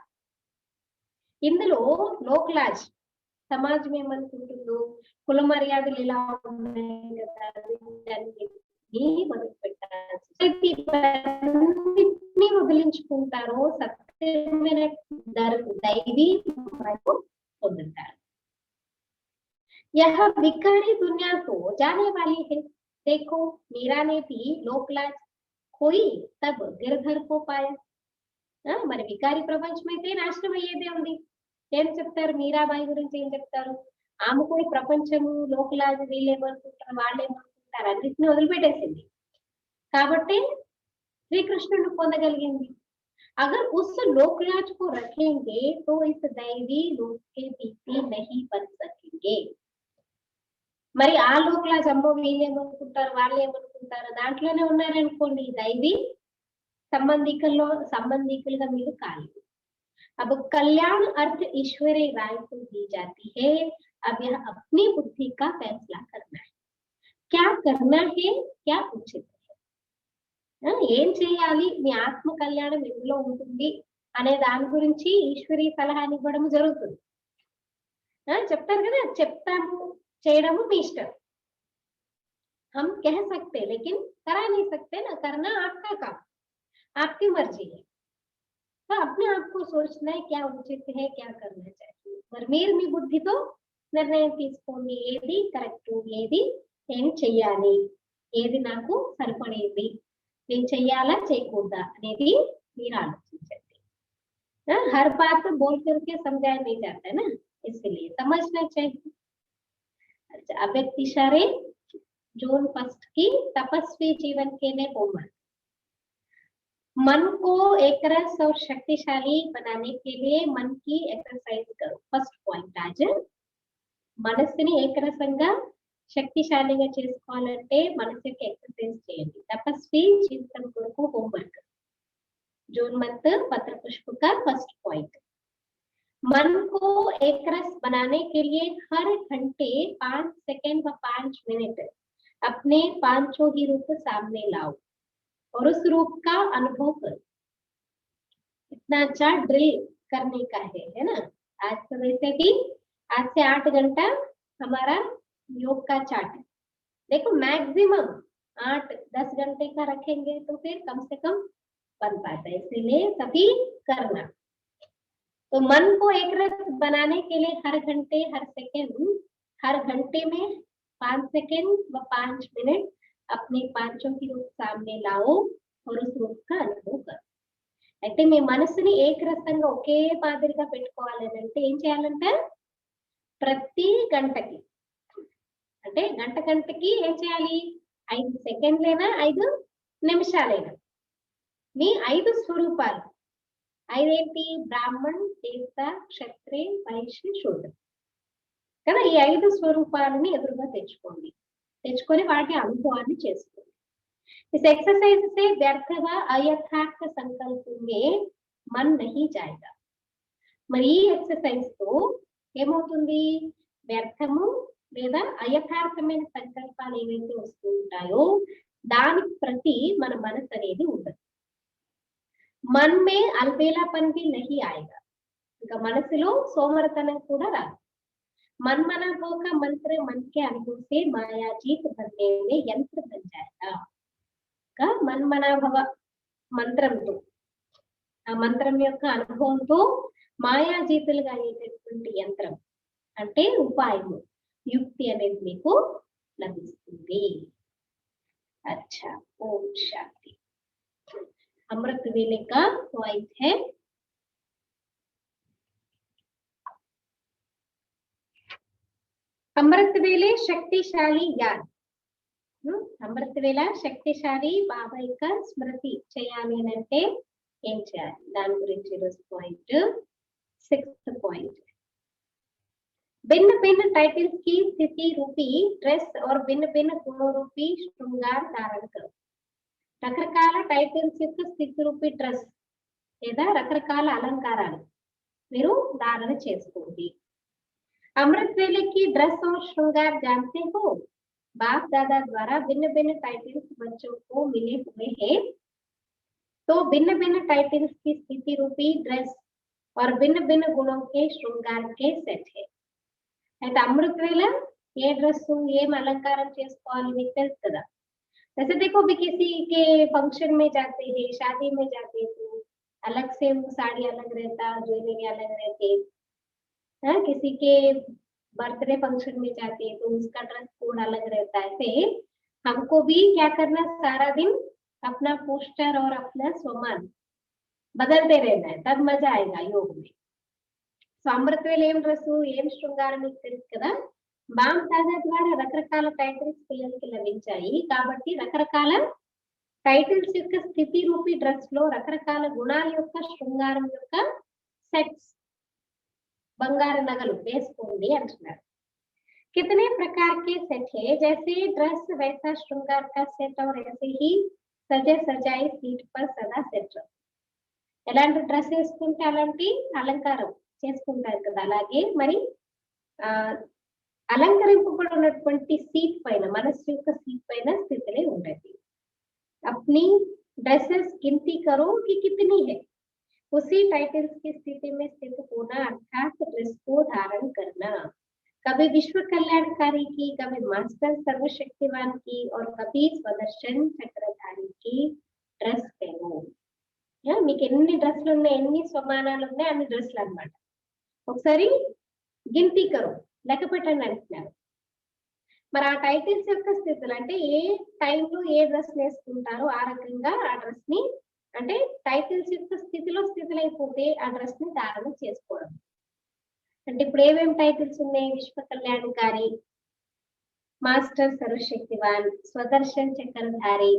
ఇందులో లోక్లాజ్ సమాజమేమనుకుంటుందో, కుల మర్యాదలు ఎలా ఉన్నాయి కదా వీటన్నిటిని మొదలుపెట్టాల్సి వదిలించుకుంటారో సత్యమైన దైవీ పొందుతారు. यह भिखारी दुनिया तो जाने वाली है, देखो मीरा ने भी लोकलाज खोई तब गिरधर को पाया. మరి వికారి ప్రపంచం అయితే నాశనం అయ్యేదే ఉంది. ఏం చెప్తారు మీరాబాయి గురించి, ఏం చెప్తారు? ఆమె కూడా ప్రపంచము లోకలాజ్ వీళ్ళేమనుకుంటారు వాళ్ళేమనుకుంటారు అన్నిటిని వదిలిపెట్టేసింది కాబట్టి శ్రీకృష్ణుని పొందగలిగింది. अगर उस लोकलाज को रखेंगे तो इस दैवी लोक के बीती नहीं बन सकेंगे. మరి ఆ లోకలాజ్ అమ్మో వీళ్ళేమనుకుంటారు వాళ్ళేమనుకుంటారు దాంట్లోనే ఉన్నారనుకోండి, దైవీ సంబంధికులుగా మీరు కాలేదు. अब कल्याण अर्थ ईश्वरी राय को दी जाती है. अब यह अपनी बुद्धि का फैसला करना है, क्या करना है, क्या उचित है. ఏం చేయాలి, మీ ఆత్మ కళ్యాణం ఎందులో ఉంటుంది అనే దాని గురించి ఈశ్వరీ సలహా ఇవ్వడం జరుగుతుంది. చెప్తారు కదా, చెప్తాము చేయడము మీ ఇష్టం. हम कह सकते लेकिन करा नहीं सकते ना, करना आपका काम, आपकी मर्जी है. तो अपने आप को सोचना है क्या उचित है, क्या करना चाहिए. మరి మీరు మీ బుద్ధితో నిర్ణయం తీసుకోండి, ఏది కరెక్ట్, ఏది ఏం చెయ్యాలి, ఏది నాకు సరిపడేది, నేను చెయ్యాలా చేయకూడదా అనేది మీరు ఆలోచించండి. हर बात बोल करके समझाया नहीं जाता है ना, इसलिए समझना चाहिए. अच्छा, अव्यक्त इशारे जून 1 की तपस्वी जीवन के लिए होमवर्क. मन को एक रस और शक्तिशाली बनाने के लिए मन की एक्सरसाइज करो. फर्स्ट पॉइंट आज మనస్సుని ఏకరసంగా శక్తిశాలిగా చేసుకోవాలంటే మనసుకి ఎక్సర్సైజ్ చేయండి. తపస్వి జీవితం కొరకు होमवर्क. जून मंथ पत्र पुष्प का फर्स्ट पॉइंट. मन को एक रस बनाने के लिए हर घंटे 5 सेकंड व 5 मिनट अपने पांचों ही रूप सामने लाओ और उस रूप का अनुभव करो. इतना अच्छा ड्रिल करने का है ना. आज तो वैसे भी आज से 8 घंटा हमारा योग का चार्ट है. देखो मैक्सिमम 8-10 घंटे का रखेंगे तो फिर कम से कम बन पाता है, इसलिए सभी करना. तो मन को एक रस बनाने के लिए हर घंटे हर सेकंड, हर घंटे में 5 सेकंड व 5 मिनट अपने पांचों की रूप सामने लाओ और उस रूप का अनुभव करो. అయితే మీ మనసుని ఏకరసంగా ఒకే మాదిరిగా పెట్టుకోవాలి అంటే ఏం చేయాలంటే ప్రతి గంటకి అంటే గంటకి ఏం చేయాలి, 5 సెకండ్లైనా 5 నిమిషాలైనా మీ 5 స్వరూపాలు, 5 ఏంటి, బ్రాహ్మణ్, దేవత, క్షత్రియ, వైశ్య, శూద్ర కదా, ఈ 5 స్వరూపాలని ఎదురుగా తెచ్చుకొని వాటి అనుభవాన్ని చేసుకోండి. इस एक्सरसाइज से व्यर्थ व अयथार्थ संकल्प में मन नहीं जाएगा. మరి ఈ ఎక్సర్సైజ్ తో ఏమవుతుంది, వ్యర్థము లేదా అయథార్థమైన సంకల్పాలు ఏవైతే వస్తూ ఉంటాయో దానికి ప్రతి మన మనసు అనేది ఉండదు. मन में अलबेलापन भी नहीं आएगा. ఇంకా మనసులో సోమరతనం కూడా రాదు. मन मना भव का मंत्र मन के अनुभव से माया जीत बनने में यंत्र बन जाएगा. मन मना भव మంత్రంతో, ఆ మంత్రం యొక్క అనుభవంతో మాయాజీతులుగా అయ్యేటటువంటి యంత్రం అంటే ఉపాయము, యుక్తి అనేది మీకు లభిస్తుంది. अच्छा, ओम शांति. अमृत वेले का पॉइंट है अमृत वेले शक्तिशाली याद. అమృత వేళ శక్తిశాలి బాబా యొక్క స్మృతి చేయాలి అంటే ఏం చేయాలి, దాని గురించి ఈరోజు పాయింట్ 6th పాయింట్. भिन्न भिन्न टाइटल्स की स्थिति रूपी ड्रेस और भिन्न भिन्न गुणों रूपी श्रृंगार धारण करो. రకరకాల టైటిల్స్ యొక్క స్థితి రూపీ డ్రెస్ లేదా రకరకాల అలంకారాలు మీరు ధారణ చేసుకోండి. अमृत वेले की ड्रेस और श्रृंगार जानते हो. बाप दादा द्वारा भिन्न भिन्न टाइटल्स बच्चों को मिले हुए हैं. तो भिन्न भिन्न टाइटल्स की स्थिति रूपी ड्रेस और भिन्न भिन्न गुणों के श्रृंगार के सेट है. అయితే అమృతవేళ ఏ డ్రెస్ ఏం అలంకారం చేసుకోవాలి మీకు తెలుసు కదా. वैसे देखो भी किसी के फंक्शन में जाते हैं, शादी में जाते हैं तो अलग से वो साड़ी अलग रहता, ज्वेलरी अलग रहती है, किसी के बर्थडे फंक्शन में जाते हैं तो उसका ड्रेस कोड अलग रहता है। ऐसे हमको भी क्या करना, सारा दिन अपना पोस्टर और अपना स्वमान बदलते रहना है, तब मजा आएगा योग में। సో అమృతవేళ ఏం డ్రెస్ ఏం శృంగారం మీకు తెలుసు కదా. బామ్ తాజా ద్వారా రకరకాల టైటిల్స్ పిల్లలకి లభించాయి కాబట్టి రకరకాల టైటిల్స్ యొక్క స్థితి రూపీ డ్రెస్ లో రకరకాల గుణాల యొక్క శృంగారం యొక్క సెట్స్ బంగారు నగలు వేసుకోండి అంటున్నారు. कितने प्रकार के सेट है, जैसे ड्रेस वैसा श्रृंगार का सेट और ऐसे ही सजे सजाई सीट पर सदा सेट. ఎలాంటి డ్రెస్ వేసుకుంటే అలాంటి అలంకారం చేసుకుంటారు కదా, అలాగే మరి అలంకరింపబడినటువంటి సీట్ పైన, మనస్సు యొక్క సీట్ పైన స్థితిలో ఉండేది. अपनी ड्रेसेस गिनती करो कि कितनी है, उसी टाइटल्स की स्थिति में स्थित होना अर्थात ड्रेस को धारण करना. कभी विश्व कल्याणकारी की, कभी मास्टर सर्वशक्तिवान की और कभी स्वदर्शन चक्रधारी की ड्रेस पहनो. మీకు ఎన్ని డ్రెస్లు ఉన్నాయి, ఎన్ని స్వమానాలు ఉన్నాయి, అన్ని డ్రెస్లు అన్నమాట. ఒకసారి గినతి కరో, లెక్క పెట్టండి అంటున్నారు. మరి ఆ టైటిల్స్ యొక్క స్థితులు అంటే ఏ టైంలో ఏ డ్రెస్ వేసుకుంటారో ఆ రకంగా ఆ డ్రెస్ ని, అంటే టైటిల్స్ యొక్క స్థితిలైపోతే ఆ డ్రెస్ ని ధారణ చేసుకోవడం. అంటే ఇప్పుడు ఏమేమి టైటిల్స్ ఉన్నాయి, విశ్వ కళ్యాణకారి, మాస్టర్ సర్వశక్తివాన్, స్వదర్శన్ చక్రధారి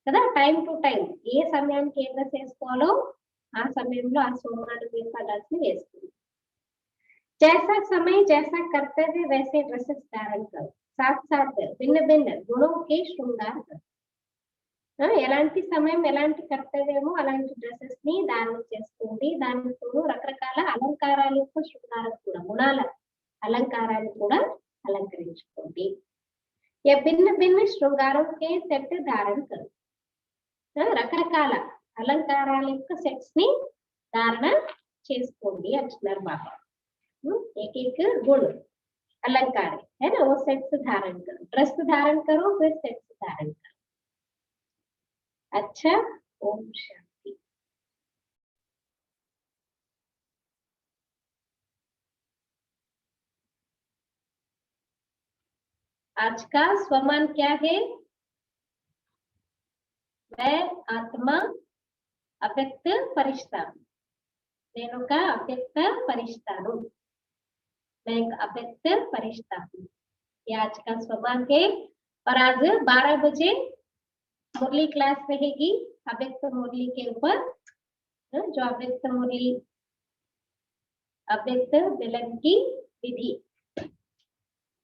కదా. టైం టు టైం ఏ సమయానికి ఏ డ్రెస్ వేసుకోవాలో ఆ సమయంలో ఆ సోమవారం యొక్క డ్రెస్ ని వేసుకుంది. जैसा समय जैसा कर्तव्य वैसे ड्रेसेस धारण करो, साथ साथ भिन्न भिन्न गुणों के श्रृंगार करो. ఎలాంటి సమయం ఎలాంటి కర్తవ్యమో అలాంటి డ్రెస్సెస్ ని ధారణ చేసుకోండి. దానితో రకరకాల అలంకారాల యొక్క శృంగారం కూడా, గుణాల అలంకారాలు కూడా అలంకరించుకోండి. భిన్న భిన్న శృంగారం కే సెట్ ధారణ కరు, రకరకాల అలంకారాల యొక్క సెట్స్ ని ధారణ చేసుకోండి అంటున్నారు బాబా. एक एक गुण अलंकार है ना, वो सेट्स धारण करो, ड्रेस धारण करो, फिर सेट्स धारण करो. अच्छा, ओम शांति. आज का स्वमान क्या है, मैं आत्मा अव्यक्त फरिश्ता, నేను ఒక అవ్యక్త ఫరిష్తాను, मैं एक अव्यक्त फरिश्ता हूँ. ये आज का स्वमान है. और आज 12 बजे मुरली क्लास रहेगी अव्यक्त मुरली के ऊपर, जो अव्यक्त मुरली, अव्यक्त मिलन की विधि,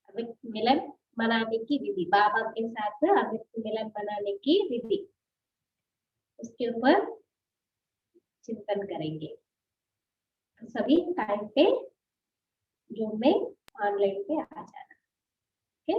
अव्यक्त मिलन मनाने की विधि, बाबा के साथ अव्यक्त मिलन मनाने की विधि, उसके ऊपर चिंतन करेंगे. सभी टाइम पे जूम में ऑनलाइन पे आ जाना. ओके.